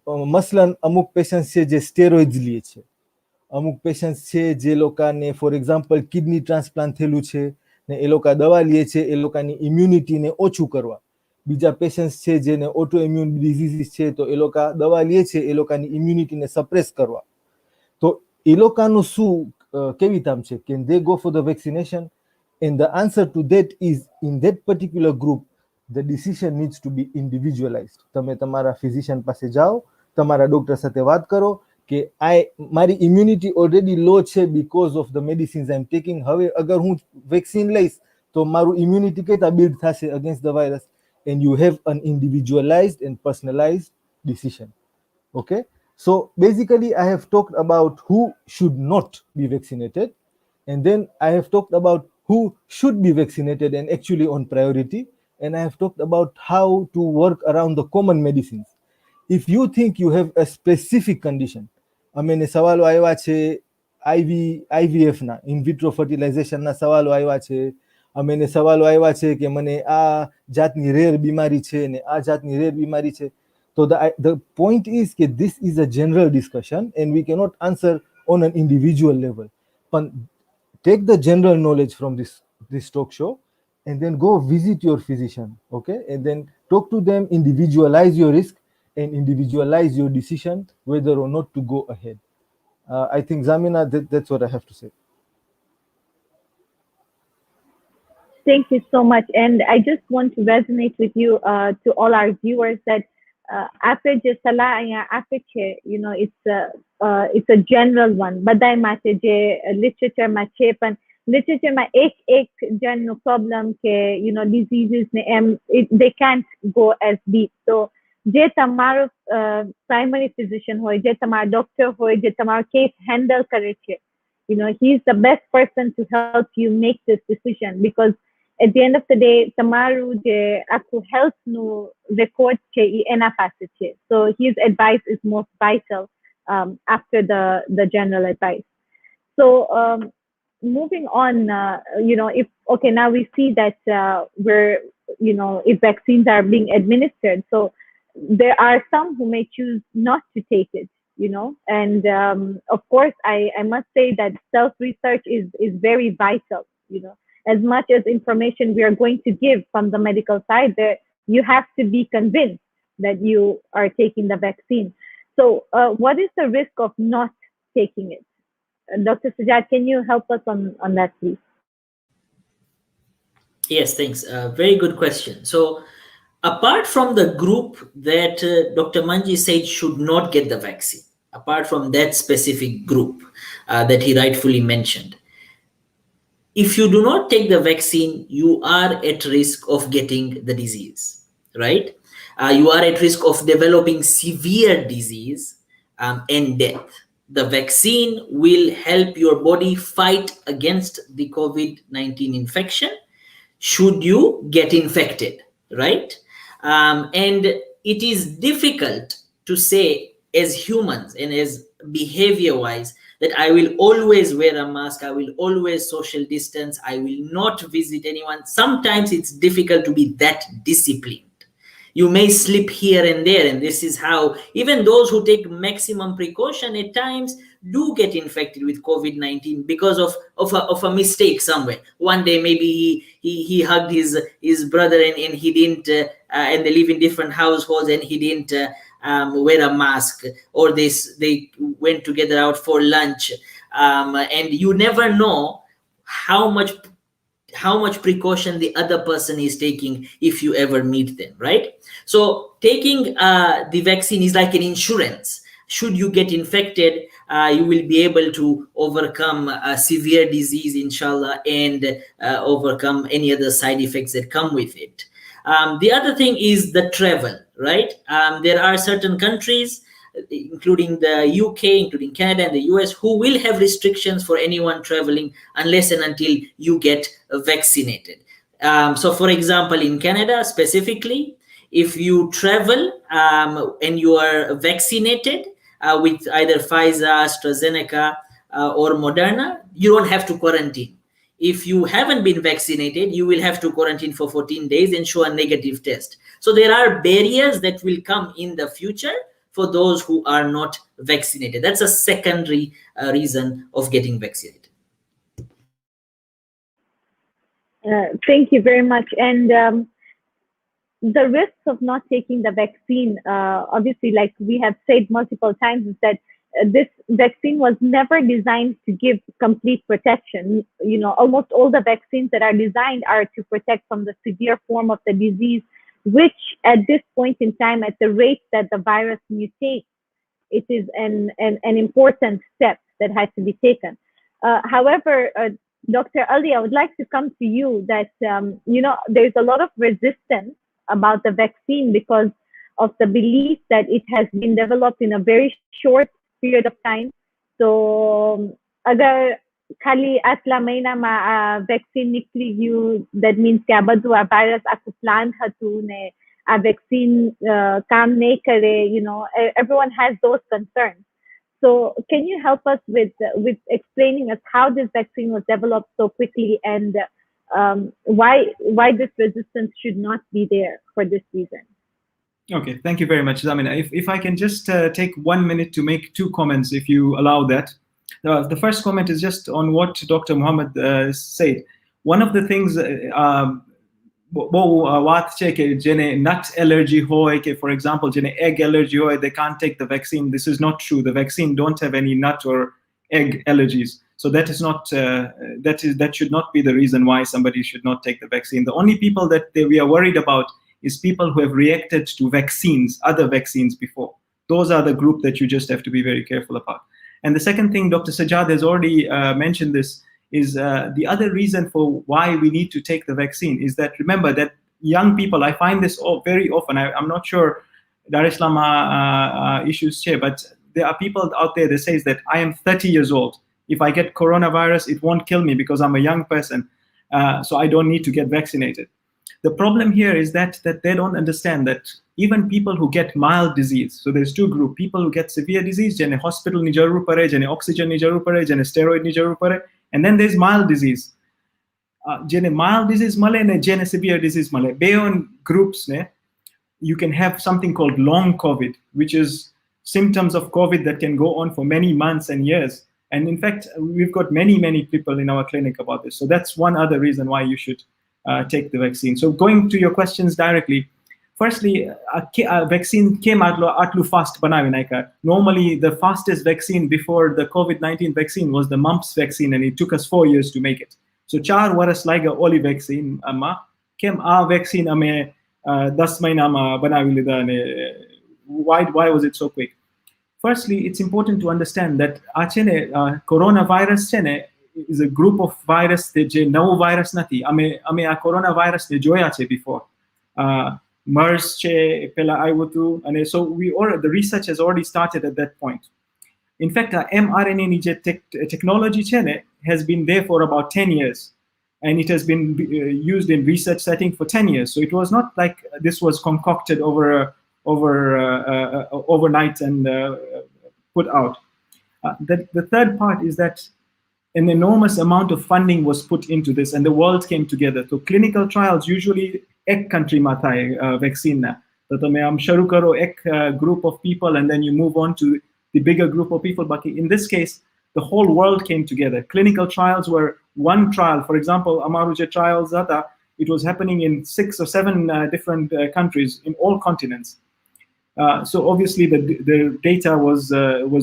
મસલન અમુક પેશન્ટ્સ છે જે સ્ટેરોઇડ્સ લે છે, અમુક પેશન્ટ્સ છે જે લોકોને ફોર એક્ઝામ્પલ કિડની ટ્રાન્સપ્લાન્ટ થયેલું છે ને એ લોકો દવા લે છે એ લોકોની ઇમ્યુનિટીને ઓછું કરવા. બીજા પેશન્ટ્સ છે જેને ઓટો ઇમ્યુન ડિઝીઝીસ છે તો એ લોકો દવા લે છે એ લોકોની ઇમ્યુનિટીને સપ્રેસ કરવા. તો એ લોકોનું શું કેવી રીતે છે? Can they go for the vaccination? And the answer to that is in that particular group the decision needs to be individualized. તમે તમારા ફિઝિશિયન પાસે જાઓ, તમારા ડોક્ટર સાથે વાત કરો કે મારી ઇમ્યુનિટી ઓલરેડી લો છે because of the medicines I'm taking. હવે અગર હું વેક્સિન લઈશ તો મારું ઇમ્યુનિટી કઈ રીતે બિલ્ડ થશે against the virus? And you have an individualized and personalized decision. Okay, so basically I have talked about who should not be vaccinated, and then I have talked about who should be vaccinated and actually on priority, and I have talked about how to work around the common medicines. If you think you have a specific condition, મને સવાલો આવ્યા છે IVF ના, in vitro fertilization ના સવાલો આવ્યા છે, મને સવાલો આવ્યા છે કે મને આ જાતની રેર બીમારી છે ને આ જાતની રેર બીમારી છે. So the point is that this is a general discussion and we cannot answer on an individual level. But take the general knowledge from this talk show and then go visit your physician, okay? And then talk to them, individualize your risk and individualize your decision whether or not to go ahead. I think, Zamina, that's what I have to say. Thank you so much. And I just want to resonate with you, to all our viewers, that after je salah aya after che, you know, it's a general one. Badai mate je literature ma che pan literature ma ek general problem ke, you know, diseases ne they can't go as deep. So જે તમારો primary physician હોય, જે તમારો doctor હોય, જે તમારો case handle કરે છે, he's the best person to help you make this decision, because at the end of the day, તમારું જે આખું health નું record છે એ એના પાસે છે. So his advice is most vital after the general advice. So moving on, now we see that if vaccines are being administered, so there are some who may choose not to take it, and of course, I must say that self-research is very vital, as much as information we are going to give from the medical side, there you have to be convinced that you are taking the vaccine. So what is the risk of not taking it? Dr. Sajad, can you help us on that, please? Yes, thanks. Very good question. So apart from the group that Dr. Manji said should not get the vaccine, apart from that specific group that he rightfully mentioned, if you do not take the vaccine, you are at risk of getting the disease, right? You are at risk of developing severe disease and death. The vaccine will help your body fight against the COVID-19 infection should you get infected, right? And it is difficult to say as humans and as behavior-wise that I will always wear a mask, I will always social distance, I will not visit anyone. Sometimes it's difficult to be that disciplined. You may slip here and there, and this is how even those who take maximum precaution at times do get infected with COVID-19 because of a mistake somewhere. One day maybe he hugged his brother and he didn't, and they live in different households and he didn't wear a mask, or they went together out for lunch, and you never know how much precaution the other person is taking if you ever meet them, right? So taking the vaccine is like an insurance. Should you get infected, you will be able to overcome a severe disease, inshallah, and overcome any other side effects that come with it. The other thing is the travel, right? There are certain countries, including the UK, including Canada and the US, who will have restrictions for anyone traveling unless and until you get vaccinated. So for example, in Canada specifically, if you travel and you are vaccinated with either Pfizer, AstraZeneca, or Moderna, you don't have to quarantine. If you haven't been vaccinated, you will have to quarantine for 14 days and show a negative test. So there are barriers that will come in the future for those who are not vaccinated. That's a secondary reason of getting vaccinated. Thank you very much. And the risks of not taking the vaccine, obviously, like we have said multiple times, is that this vaccine was never designed to give complete protection. Almost all the vaccines that are designed are to protect from the severe form of the disease, which at this point in time, at the rate that the virus mutates, it is an important step that has to be taken. However, Dr. Ali, I would like to come to you that, there's a lot of resistance about the vaccine because of the belief that it has been developed in a very short period of time. So, agar khali atla mahina ma vaccine nikli gyu, that means કે આ બધું આ virus આખું plan હતું ને આ vaccine કામ નહીં કરે, everyone has those concerns. So can you help us with explaining us how this vaccine was developed so quickly and why this resistance should not be there for this reason? Okay, thank you very much, Zamina. If I can just take 1 minute to make 2 comments, if you allow that. The first comment is just on what Dr. Muhammad said. One of the things, nut allergy hoy, for example, egg allergy hoy, they can't take the vaccine. This is not true. The vaccine don't have any nut or egg allergies. So that is not that should not be the reason why somebody should not take the vaccine. The only people that we are worried about is people who have reacted to vaccines, other vaccines before. Those are the group that you just have to be very careful about. And the second thing, Dr. Sajad has already mentioned this, is the other reason for why we need to take the vaccine is that, remember that young people, I find this very often, I'm not sure DARESSALAAM issues che, but there are people out there that says that I am 30 years old. If I get coronavirus, it won't kill me because I'm a young person, so I don't need to get vaccinated. The problem here is that they don't understand that even people who get mild disease, so there's two groups, people who get severe disease, jene hospital ni jarur pare, jene oxygen ni jarur pare, jene steroid ni jarur pare, and then there's mild disease. Jene mild disease male ne jene severe disease male. Beyond groups ne, you can have something called long COVID, which is symptoms of COVID that can go on for many months and years. And in fact, we've got many people in our clinic about this. So that's one other reason why you should take the vaccine. So going to your questions directly, firstly, a vaccine came out fast. Normally, the fastest vaccine before the COVID-19 vaccine was the mumps vaccine, and it took us 4 years to make it. So 4 waras laiga oli vaccine amma came a vaccine ame 10 mahina ma banawi lida ne. Why was it so quick? Firstly, it's important to understand that coronavirus is a group of virus that no virus nati. Ame a coronavirus ne joya che before. MERS che pela aiwutu, and so the research has already started at that point. In fact, mRNA technology has been there for about 10 years, and it has been used in research setting for 10 years. So it was not like this was concocted overnight and put out. The third part is that an enormous amount of funding was put into this, and the world came together. So clinical trials usually ek country matai vaccine na. That am sharu karo ek group of people, and then you move on to the bigger group of people. But in this case, the whole world came together. Clinical trials were one trial. For example, Amaruja trials, it was happening in 6 or 7 different countries in all continents. So obviously the data was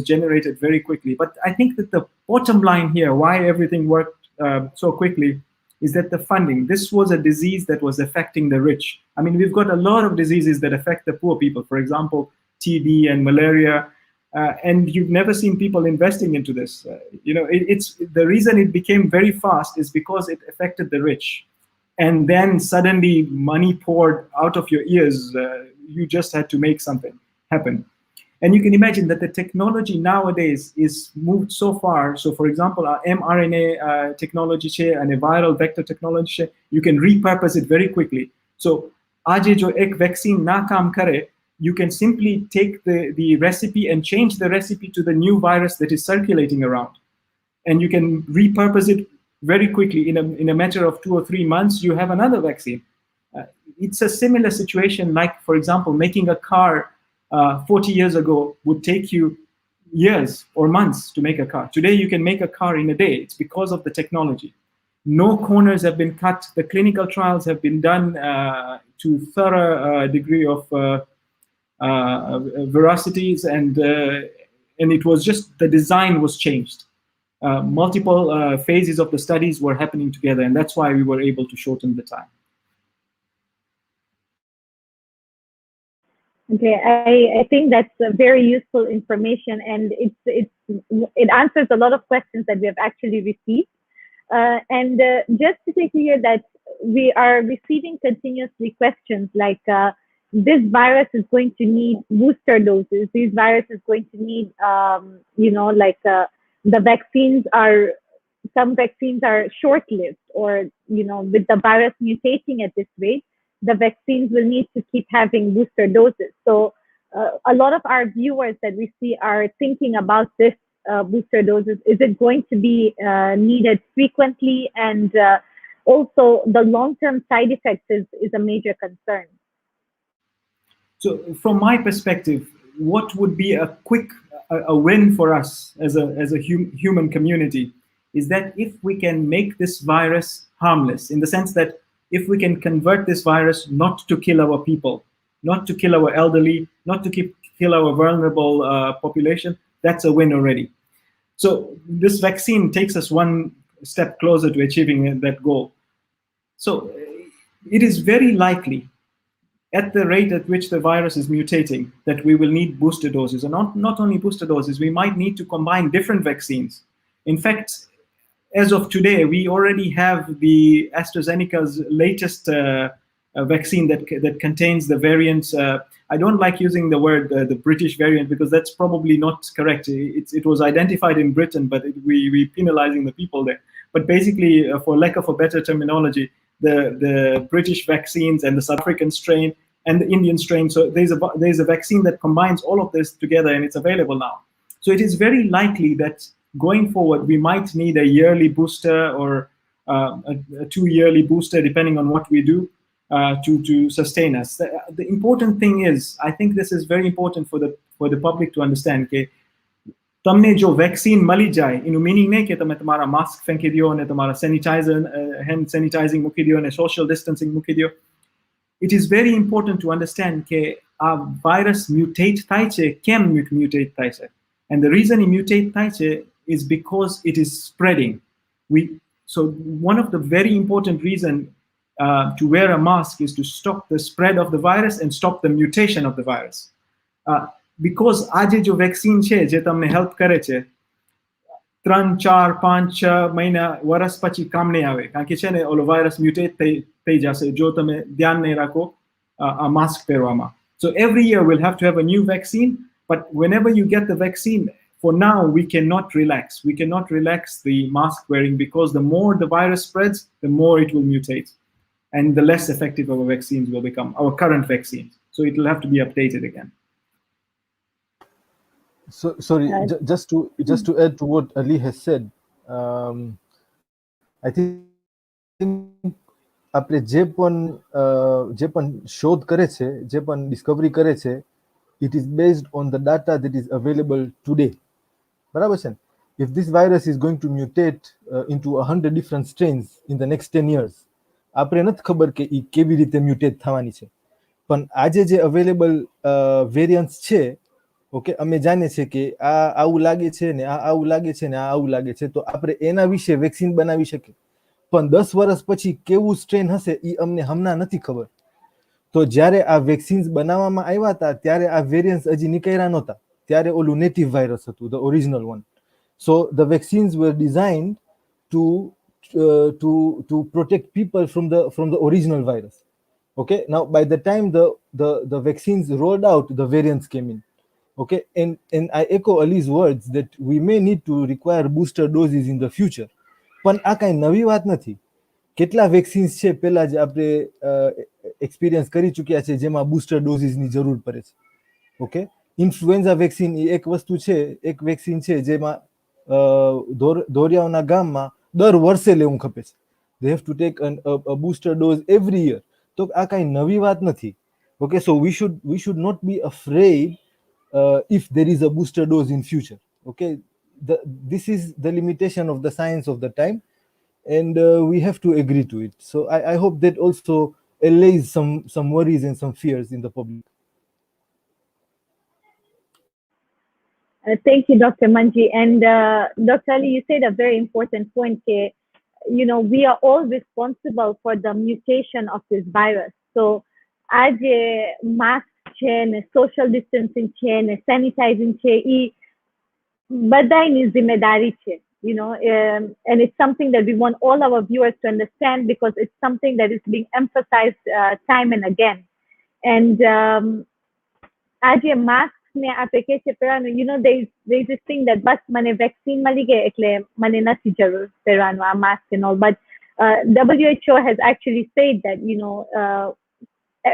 generated very quickly. But I think that the bottom line here, why everything worked so quickly, is that the funding. This was a disease that was affecting the rich. I mean, we've got a lot of diseases that affect the poor people. For example, TB and malaria. And you've never seen people investing into this. It's the reason it became very fast is because it affected the rich. And then suddenly money poured out of your ears. You just had to make something happen. And you can imagine that the technology nowadays is moved so far. So for example, our mRNA technology and a viral vector technology, you can repurpose it very quickly. So aaj jo ek vaccine na kaam kare, you can simply take the recipe and change the recipe to the new virus that is circulating around. And you can repurpose it very quickly. In a matter of 2 or 3 months, you have another vaccine. It's a similar situation like, for example, making a car 40 years ago would take you years or months to make a car. Today, you can make a car in a day. It's because of the technology. No corners have been cut. The clinical trials have been done to thorough degree of veracities, and it was just the design was changed. Multiple phases of the studies were happening together, and that's why we were able to shorten the time. Okay, I think that's very useful information, and it answers a lot of questions that we have actually received. And just to be clear that we are receiving continuously questions like this virus is going to need booster doses. This virus is going to need, the vaccines are, some vaccines are short-lived, or, with the virus mutating at this rate, the vaccines will need to keep having booster doses. So a lot of our viewers that we see are thinking about this booster doses. Is it going to be needed frequently? And also the long-term side effects is a major concern. So from my perspective, what would be a quick win for us as a human community is that if we can make this virus harmless, in the sense that if we can convert this virus not to kill our people, not to kill our elderly, not to kill our vulnerable population, that's a win already. So this vaccine takes us one step closer to achieving that goal. So it is very likely, at the rate at which the virus is mutating, that we will need booster doses. And not only booster doses, we might need to combine different vaccines. In fact, as of today, we already have the AstraZeneca's latest vaccine that contains the variants I don't like using the word the British variant because that's probably not correct. It was identified in Britain, but we penalizing the people there. But basically, for lack of a better terminology, the British vaccines and the South African strain and the Indian strain. So there's a vaccine that combines all of this together, and it's available now. So it is very likely that going forward, we might need a yearly booster or a 2-yearly booster, depending on what we do, to sustain us. The important thing is, I think this is very important for the public to understand. Okay, તમને જો vaccine મળી જાય એનું meaning નહીં કે તમે તમારા mask ફેંકી દો અને તમારા સેનિટાઇઝર હેન્ડ સેનિટાઇઝિંગ મૂકી દો અને સોશિયલ ડિસ્ટન્સિંગ મૂકી દો. It is very important to understand કે આ વાયરસ મ્યુટેટ થાય છે. કેમ મ્યુટેટ થાય છે? And the reason it mutate થાય છે is because it is spreading. So one of the very important reason to wear a mask is to stop the spread of the virus and stop the mutation of the virus. Because આજે જો vaccine છે જે તમને help કરે છે 3, 4, 5, 6 મહિના વર્ષ પછી કામ નહીં આવે કારણ કે છે ને ઓલો વાયરસ મ્યુટેટ થઈ જશે જો તમે ધ્યાન નહીં રાખો આ માસ્ક પહેરવામાં. So every year we'll have to have a new vaccine, but whenever you get the vaccine, for now we cannot relax. We cannot relax the mask wearing because the more the virus spreads, the more it will mutate, and the less effective our vaccines will become, our current vaccines. So it will have to be updated again. So sorry, just to add to what Ali has said, I think આપણે જે પણ શોધ કરે છે, જે પણ Discovery કરે છે, it is based on the data that is available today. બરાબર છે? If this virus is going to mutate into 100 different strains in the next 10 years, આપણે નથી ખબર કે એ કેવી રીતે મ્યુટેટ થવાની છે. પણ આજે જે અવેલેબલ વેરિયન્ટ્સ છે, ઓકે, અમે જાણીએ છીએ કે આ આવું લાગે છે ને આ આવું લાગે છે ને આ આવું લાગે છે, તો આપણે એના વિશે વેક્સિન બનાવી શકીએ. પણ 10 વર્ષ પછી કેવું સ્ટ્રેન હશે એ અમને હમણાં નથી ખબર. તો જ્યારે આ વેક્સિન્સ બનાવવામાં આવ્યા હતા ત્યારે આ વેરિયન્ટ્સ હજી નીકળ્યા નહોતા, ત્યારે ઓલું નેટિવ વાયરસ હતું, the original one. So the vaccines were designed to protect people from the original virus. Okay, now by the time the vaccines rolled out, the variants came in. Okay, and I echo Ali's words that we may need to require booster doses in the future. પણ આ કાંઈ નવી વાત નથી. કેટલા vaccines છે પહેલા જ આપણે એક્સપિરિયન્સ કરી ચૂક્યા છે જેમાં બૂસ્ટર ડોઝીસની જરૂર પડે છે. ઓકે, ઇન્ફ્લુએન્ઝા વેક્સિન એ એક વસ્તુ છે, એક વેક્સિન છે જેમાં ધોરિયાઓના ગામમાં દર વર્ષે લેવું ખપે છે. They have to take a booster dose every year. તો આ કાંઈ નવી વાત નથી. Okay, so we should not be afraid if there is a booster dose in future. Okay, this is the limitation of the science of the time, and we have to agree to it. So I hope that also allays some worries and some fears in the public. Thank you, Dr. Manji. And Dr. Ali, you said a very important point here. You know, we are all responsible for the mutation of this virus. So as a mask chain, social distancing chain, sanitizing chain, બધાની જિમ્મેદારી છે, you know, and it's something that we want all our viewers to understand because it's something that is being emphasized time and again. And as a mask ને આપણે કે છે પહેરવાનું, you know, there's this thing that બસ મને vaccine મળી ગઈ એટલે મને નથી જરૂર પહેરવાનું આ mask and all, but WHO has actually said that, you know,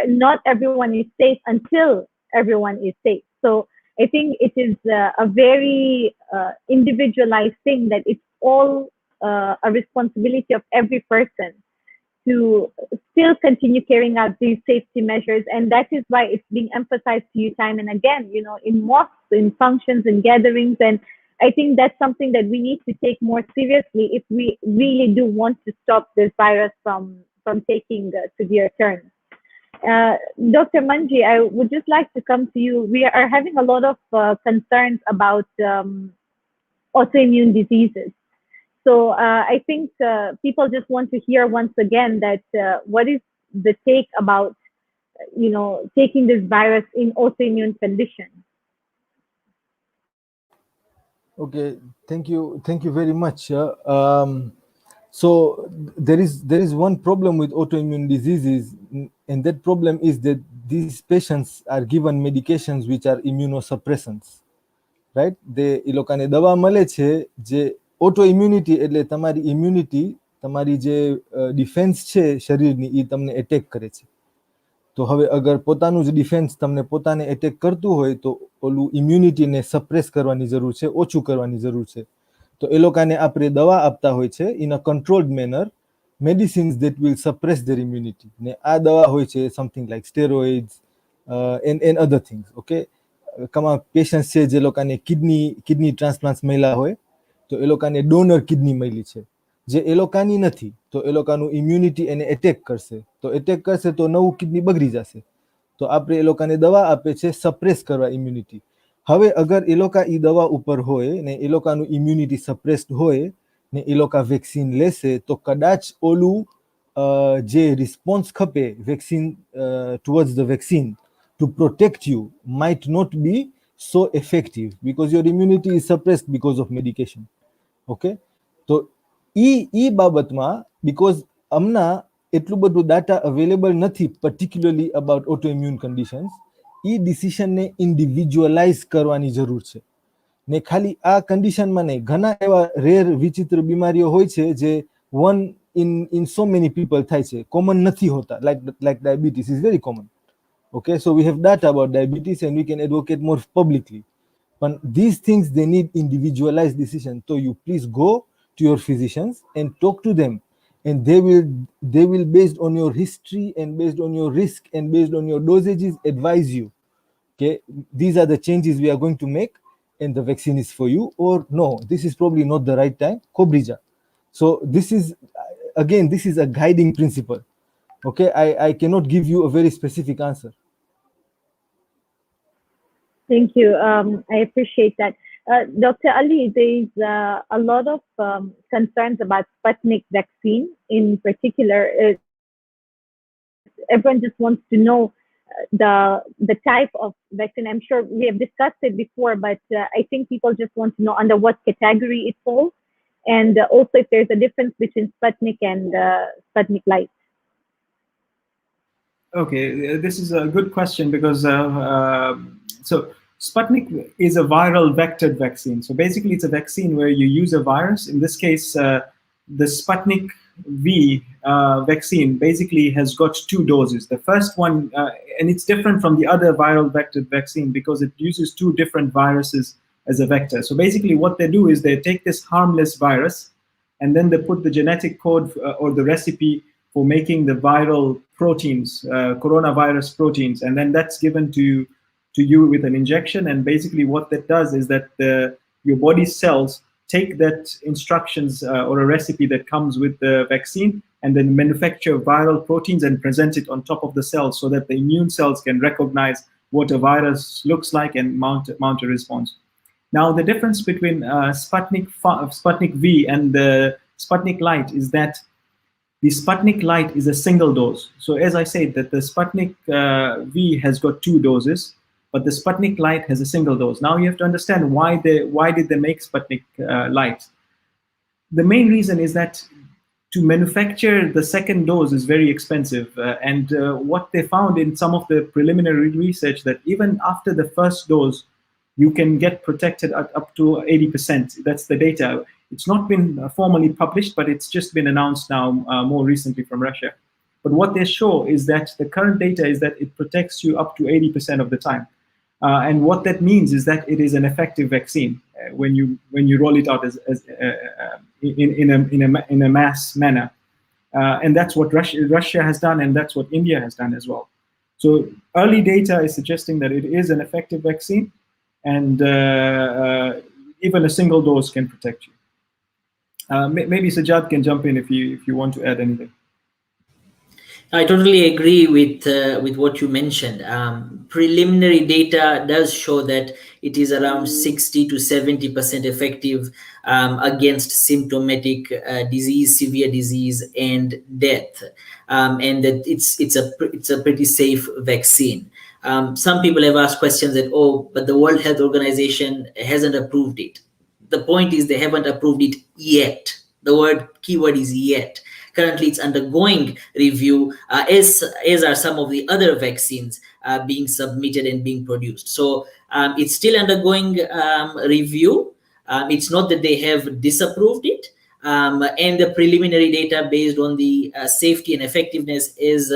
not everyone is safe until everyone is safe. So I think it is a very individualized thing, that it's all a responsibility of every person to still continue carrying out these safety measures. And that is why it's being emphasized to you time and again, you know, in mosques, in functions and gatherings. And I think that's something that we need to take more seriously if we really do want to stop this virus from taking severe turns. Dr. Manji, I would just like to come to you. We are having a lot of concerns about autoimmune diseases. So I think people just want to hear once again that what is the take about, you know, taking this virus in autoimmune condition? Okay, thank you very much. So there is one problem with autoimmune diseases, And that problem is that these patients are given medications which are immunosuppressants, right? એ લોકોને દવા મળે છે જે auto immunity, એટલે તમારી immunity, તમારી જે defence છે શરીરની, એ તમને એટેક કરે છે. તો હવે અગર પોતાનું જ ડિફેન્સ તમને પોતાને એટેક કરતું હોય તો ઓલું ઇમ્યુનિટીને સપ્રેસ કરવાની જરૂર છે, ઓછું કરવાની જરૂર છે. તો એ લોકોને આપણે દવા આપતા હોય છે in a controlled manner, medicines that will suppress their immunity. ને આ દવા હોય છે something like steroids and other things. Okay, Kama patients છે જે લોકોને કિડની ટ્રાન્સપ્લાન્ટ મળ્યા હોય તો એ લોકોને ડોનર કિડની મળી છે, જે એ લોકોની નથી, તો એ લોકોનું ઇમ્યુનિટી એને એટેક કરશે, તો એટેક કરશે તો નવું કિડની બગડી જશે. તો આપણે એ લોકોને દવા આપે છે સપ્રેસ કરવા ઇમ્યુનિટી. હવે અગર એ લોકો એ દવા ઉપર હોય ને એ લોકોનું ઇમ્યુનિટી સપ્રેસ્ડ હોય ને એ લોકો વેક્સિન લેશે તો કદાચ ઓલું જે રિસ્પોન્સ ખપે vaccine towards the vaccine to protect you might not be so effective because your immunity is suppressed because of medication. Okay, તો ઈ બાબતમાં because અમના એટલું બધું ડાટા અવેલેબલ નથી particularly about autoimmune conditions, ઈ ડિસિશનને ઇન્ડિવિજ્યુઅલાઇઝ કરવાની જરૂર છે. ને ખાલી આ કન્ડિશનમાં નહીં, ઘણા એવા રેર વિચિત્ર બીમારીઓ હોય છે જે one in so many people થાય છે, કોમન નથી હોતા, like diabetes is very common. Okay, so we have data about diabetes and we can advocate more publicly. But these things, they need individualized decision. So you please go to your physicians and talk to them, and they will based on your history and based on your risk and based on your dosages advise you. Okay, these are the changes we are going to make and the vaccine is for you, or no, this is probably not the right time, Kobrija. So this is, again, this is a guiding principle. Okay, I cannot give you a very specific answer. Thank you. I appreciate that. Dr. Ali, there's a lot of concerns about Sputnik vaccine in particular. Everyone just wants to know the type of vaccine. I'm sure we have discussed it before, but I think people just want to know under what category it falls, and also if there's a difference between Sputnik and Sputnik Light. Okay, this is a good question because so Sputnik is a viral vectored vaccine. So basically, it's a vaccine where you use a virus. In this case, the Sputnik V vaccine basically has got 2 doses. The first one, and it's different from the other viral vectored vaccine because it uses 2 different viruses as a vector. So basically, what they do is they take this harmless virus and then they put the genetic code or the recipe for making the viral proteins, coronavirus proteins, and then that's given to you with an injection. And basically what that does is that your body's cells take that instructions or a recipe that comes with the vaccine and then manufacture viral proteins and present it on top of the cells so that the immune cells can recognize what a virus looks like and mount a response. Now, the difference between Sputnik V and the Sputnik Light is that the Sputnik Light is a single dose. So as I said, that the Sputnik V has got 2 doses, but the Sputnik Light has a single dose. Now you have to understand why did they make Sputnik Light? The main reason is that to manufacture the second dose is very expensive. And what they found in some of the preliminary research that even after the first dose, you can get protected at up to 80%. That's the data. It's not been formally published, but it's just been announced now more recently from Russia. But what they show is that the current data is that it protects you up to 80% of the time. And what that means is that it is an effective vaccine when you roll it out as in a mass manner. And that's what Russia has done, and that's what India has done as well. So early data is suggesting that it is an effective vaccine, and even a single dose can protect you. Maybe Sajjad can jump in if you want to add anything. I totally agree with what you mentioned. Preliminary data does show that it is around 60 to 70% effective against symptomatic disease, severe disease, and death, and that it's a pretty safe vaccine. Some people have asked questions that, oh, but the World Health Organization hasn't approved it. The point is they haven't approved it yet. The word keyword is yet. Currently, it's undergoing review, as are some of the other vaccines being submitted and being produced. So it's still undergoing review. It's not that they have disapproved it. And the preliminary data based on the safety and effectiveness is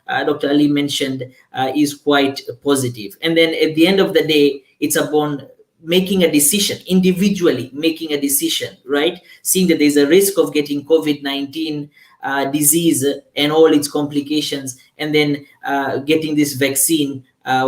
Dr. Ali mentioned is quite positive. And then at the end of the day, it's upon making a decision, individually making a decision, right? Seeing that there's a risk of getting COVID-19 disease and all its complications, and then getting this vaccine,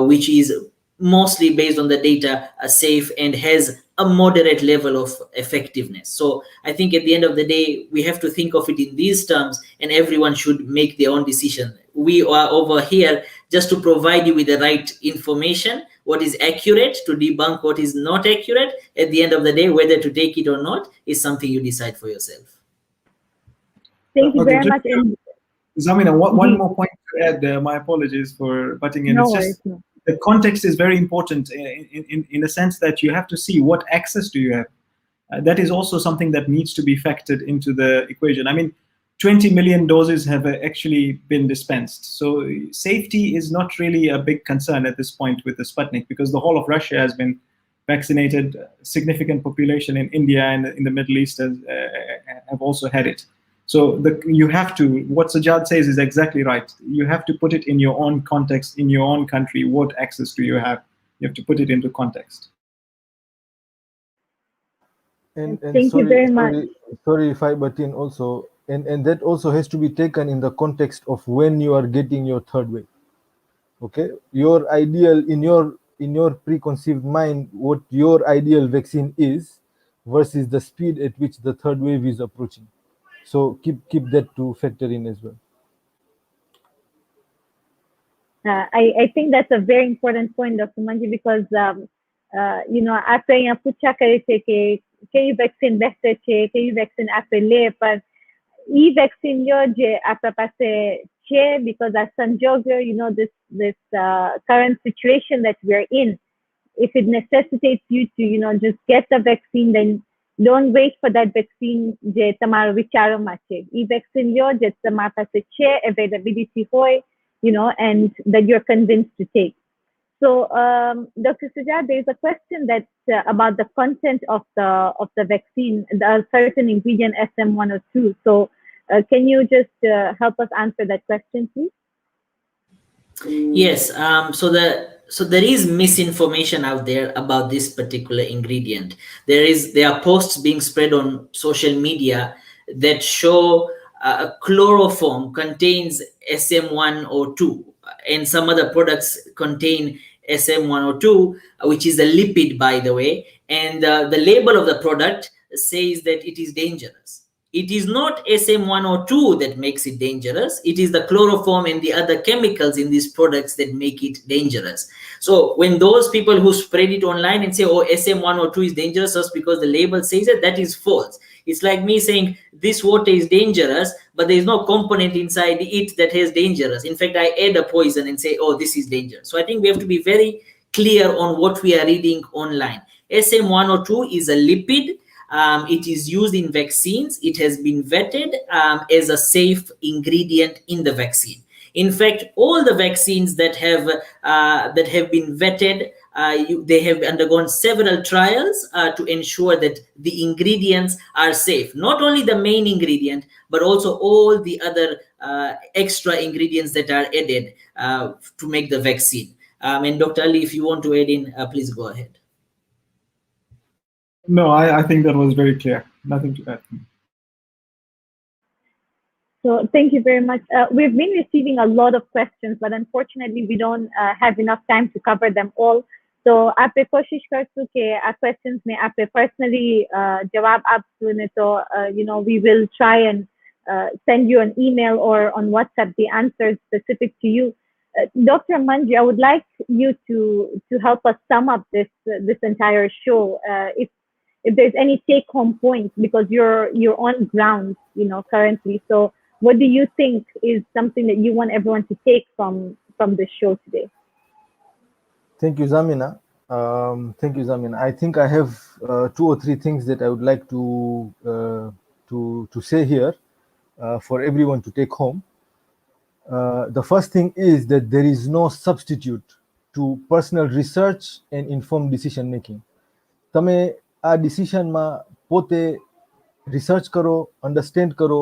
which is mostly based on the data, safe and has a moderate level of effectiveness. So I think at the end of the day, we have to think of it in these terms, and everyone should make their own decision. We are over here just to provide you with the right information, what is accurate, to debunk what is not accurate. At the end of the day, whether to take it or not is something you decide for yourself. Thank you very much. Zamina, one more point to add. My apologies for butting in. No It's worries, just the context is very important in the sense that you have to see what access do you have. That is also something that needs to be factored into the equation. I mean, 20 million doses have actually been dispensed. So safety is not really a big concern at this point with the Sputnik, because the whole of Russia has been vaccinated. Significant population in India and in the Middle East have also had it. So you have to, what Sajjad says is exactly right. You have to put it in your own context, in your own country. What access do you have? You have to put it into context. And thank you very much. Sorry if I butt in also. And that also has to be taken in the context of when you are getting your third wave. Okay, your ideal, in your preconceived mind, what your ideal vaccine is versus the speed at which the third wave is approaching. So keep that to factor in as well. I think that's a very important point, Dr. Manji, because આપણે અહીંયા પૂછ્યા કરે છે કે કઈ vaccine best છે, કઈ vaccine આપણે લે, પણ ઈ વેક્સિન જે આપણા પાસે છે, because આ સંજોગ, this current situation that we're in, if it necessitates you to, just get the vaccine, then don't wait for that vaccine જે તમારો વિચારોમાં છે. ઈ વેક્સિન લ્યો જે તમારા પાસે છે, availability હોય, and that you're convinced to take. So, Dr. Sajjad, there's a question that's about the content of the vaccine, the certain ingredient SM-102. So, can you just help us answer that question, please? Yes. So there is misinformation out there about this particular ingredient. There are posts being spread on social media that show chloroform contains SM-102, and some other products contain SM-102, which is a lipid, by the way, and the label of the product says that it is dangerous. It is not SM-102 that makes it dangerous. It is the chloroform and the other chemicals in these products that make it dangerous. So when those people who spread it online and say, oh, SM-102 is dangerous just because the label says it, that is false. It's like me saying this water is dangerous, but there is no component inside it that has dangerous. In fact, I add a poison and say, oh, this is dangerous. So I think we have to be very clear on what we are reading online. SM-102 is a lipid. It is used in vaccines. It has been vetted as a safe ingredient in the vaccine. In fact, all the vaccines that have been vetted, they have undergone several trials to ensure that the ingredients are safe. Not only the main ingredient, but also all the other extra ingredients that are added to make the vaccine. And Dr. Ali, if you want to add in, please go ahead. No, I think that was very clear. Nothing to add. So thank you very much. We've been receiving a lot of questions, but unfortunately we don't have enough time to cover them all. So આપણે કોશિશ કરશું કે આ questions ને આપણે personally જવાબ આપશું, ને તો we will try and send you an email or on WhatsApp the answers specific to you. Dr. Manji, I would like you to help us sum up this entire show. If there's any take-home points, because you're on ground, currently. So, what do you think is something that you want everyone to take from this show today? Thank you, Zamina. I think I have 2 or 3 things that I would like to to say here for everyone to take home. The first thing is that there is no substitute to personal research and informed decision making. તમે આ ડિસિશનમાં પોતે research કરો, understand કરો,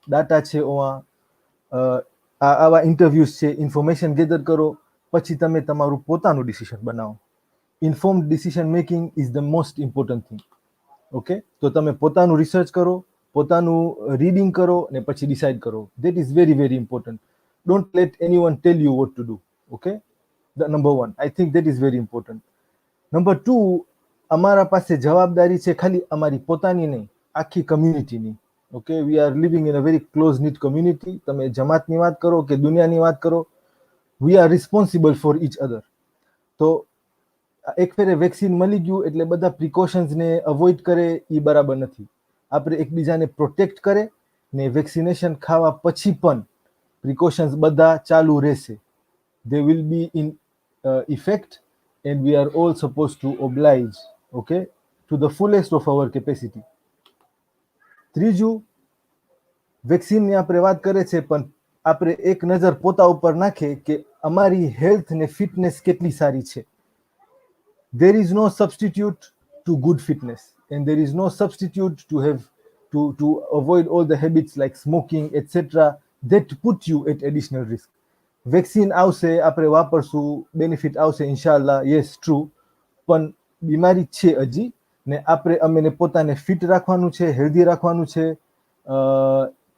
data છે આવા interviews છે, information gather કરો, પછી તમે તમારું પોતાનું ડિસિશન બનાવો. Informed decision making is the most important thing. Okay, તો તમે પોતાનું રિસર્ચ કરો, પોતાનું રીડિંગ કરો ને પછી ડિસાઇડ કરો. That is very very important. Don't late anyone tell you what to do. Okay, the number 1, I think that is very important. Number 2, અમારા પાસે જવાબદારી છે ખાલી અમારી પોતાની નહીં, આખી કમ્યુનિટીની. Okay, we are living in a very close knit community. તમે જમાતની વાત કરો કે દુનિયાની વાત કરો, we are responsible for each other. તો એક ફેરે વેક્સિન મળી ગયું એટલે બધા પ્રિકોશન્સને અવોઇડ કરે એ બરાબર નથી. આપણે એકબીજાને પ્રોટેક્ટ કરે ને વેક્સિનેશન ખાવા પછી પણ પ્રિકોશન્સ બધા ચાલુ રહેશે. They will be in effect and we are all supposed to oblige, okay, to the fullest of our capacity. ત્રીજું, વેક્સિનની આપણે વાત કરે છે પણ આપણે એક નજર પોતા ઉપર નાખે કે અમારી હેલ્થ ને ફિટનેસ કેટલી સારી છે. There is no substitute to good fitness and there is no substitute to have to avoid all the habits like smoking etc that put you at additional risk. Vaccine આવશે, આપણે વાપરશું, benefit આવશે ઇન્શાલ્લાહ, yes true, પણ બીમારી છે હજી ને આપણે અમને પોતાને ફિટ રાખવાનું છે, હેલ્ધી રાખવાનું છે.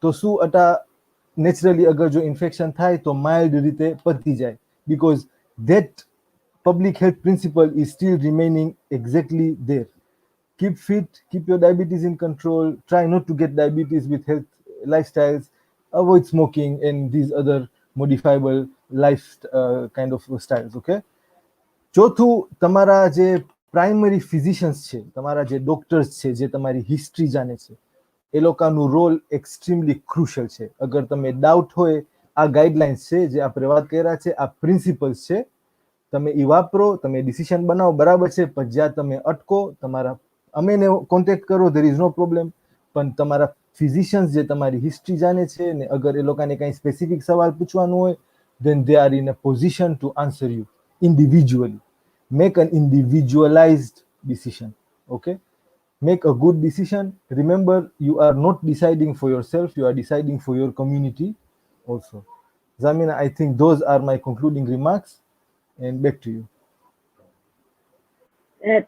તો શું અટા નેચરલી અગર જો ઇન્ફેક્શન થાય તો માઇલ્ડ રીતે પતી જાય, because that public health principle is still remaining exactly there. Keep fit, keep your diabetes in control, try not to get diabetes with health lifestyles, avoid smoking and these other modifiable life kind of styles. Okay. ચોથું, તમારા જે primary physicians છે, તમારા જે doctors છે, જે તમારી history જાણે છે, એ લોકોનું રોલ એક્સ્ટ્રીમલી ક્રુશિયલ છે. અગર તમે ડાઉટ હોય, આ ગાઈડલાઇન્સ છે જે આપણે વાત કર્યા છે, આ પ્રિન્સિપલ્સ છે, તમે એ વાપરો, તમે ડિસિશન બનાવો, બરાબર છે. પણ જ્યાં તમે અટકો, તમારા અમેને કોન્ટેક્ટ કરો, ધેર ઇઝ નો પ્રોબ્લેમ. પણ તમારા ફિઝિશિયન્સ જે તમારી હિસ્ટ્રી જાણે છે ને અગર એ લોકોને કંઈ સ્પેસિફિક સવાલ પૂછવાનું હોય, then they are in a position to answer you individually. Make an individualized decision. Okay, make a good decision. Remember, you are not deciding for yourself, you are deciding for your community also. Zamina, I think those are my concluding remarks, and back to you.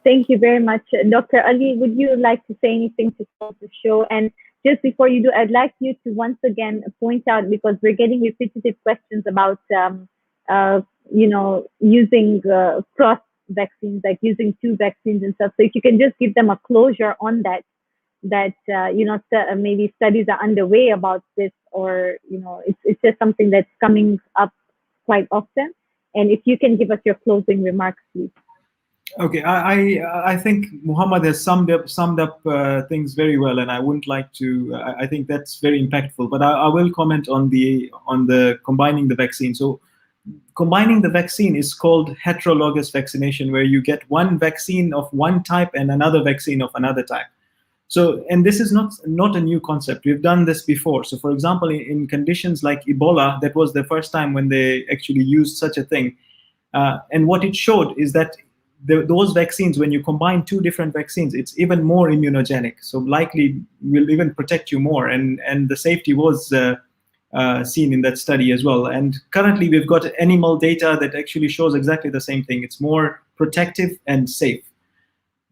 Thank you very much. Dr. Ali, would you like to say anything to close the show? And just before you do, I'd like you to once again point out, because we're getting repetitive questions about, using cross vaccines, like using 2 vaccines and stuff. So if you can just give them a closure on that, maybe studies are underway about this, or, it's just something that's coming up quite often. And if you can give us your closing remarks, please. Okay, I think Muhammad has summed up things very well, and I wouldn't like to. I think that's very impactful. But I will comment on the combining the vaccine. So, combining the vaccine is called heterologous vaccination, where you get one vaccine of one type and another vaccine of another type. So, and this is not a new concept. We've done this before. So, for example, in conditions like Ebola, that was the first time when they actually used such a thing. And what it showed is that those vaccines, when you combine 2 different vaccines, it's even more immunogenic. So likely will even protect you more. And the safety was seen in that study as well. And currently we've got animal data that actually shows exactly the same thing. It's more protective and safe.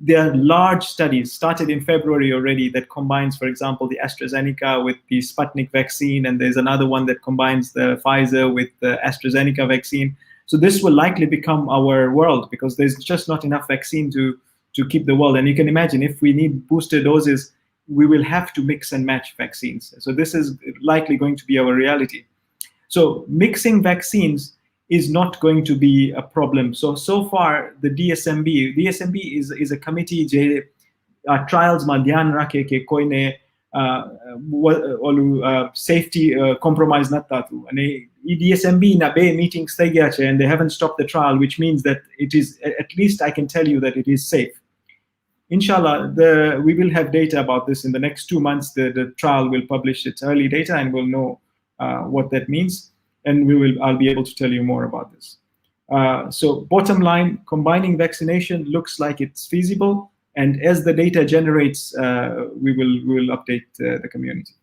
There are large studies started in February already that combines, for example, the AstraZeneca with the Sputnik vaccine. And there's another one that combines the Pfizer with the AstraZeneca vaccine. So this will likely become our world, because there's just not enough vaccine to keep the world. And you can imagine, if we need booster doses, we will have to mix and match vaccines. So this is likely going to be our reality. So mixing vaccines is not going to be a problem. So far, the DSMB is a committee je trials ma dhyan rakhe ke koine safety compromise not thatu. And DSMB na be meetings થઈ ગયા છે, and they haven't stopped the trial, which means that it is, at least I can tell you that it is safe. inshallah, we will have data about this in the next 2 months. The trial will publish its early data, and we'll know what that means, and I'll be able to tell you more about this. So bottom line, combining vaccination looks like it's feasible, and as the data generates, we will update the community.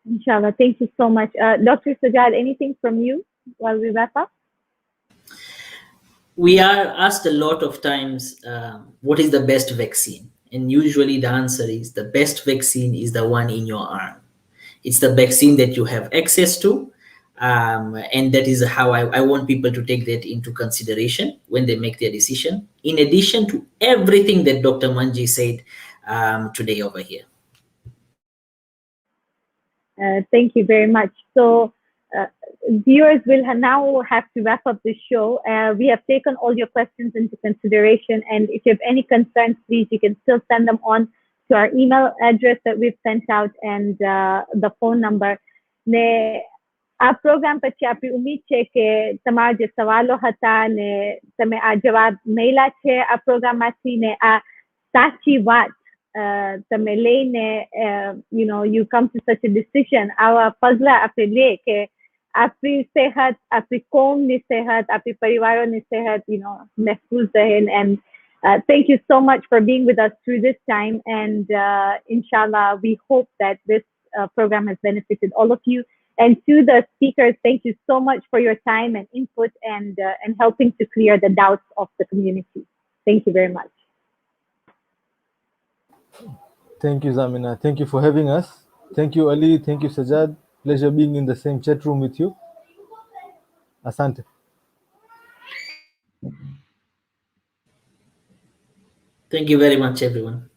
Inshallah. Thank you so much. Dr. Sajjad, anything from you while we wrap up? We are asked a lot of times, what is the best vaccine? And usually the answer is the best vaccine is the one in your arm. It's the vaccine that you have access to. And that is how I want people to take that into consideration when they make their decision, in addition to everything that Dr. Manji said today over here. Thank you very much. So viewers will now have to wrap up the show. We have taken all your questions into consideration, and if you have any concerns, please, you can still send them on to our email address that we've sent out and the phone number. આ programme પછી આપણી ઉમ્મીદ છે કે તમારા જે સવાલો હતા ને તમે આ જવાબ મેળ્યા છે આ પ્રોગ્રામમાંથી ને આ સાચી વાત તમે લઈને you come to such a decision. આવા પગલા આપણે લે કે આપણી સેહત, આપણી કોમની સેહત, આપણી પરિવારોની સેહત મહેફૂઝ રહે. And thank you so much for being with us through this time, and inshallah we hope that this program has benefited all of you. And to the speakers, thank you so much for your time and input and helping to clear the doubts of the community. Thank you very much. Thank you, Zamina. Thank you for having us. Thank you, Ali. Thank you, Sajjad. Pleasure being in the same chat room with you. Asante. Thank you very much, everyone.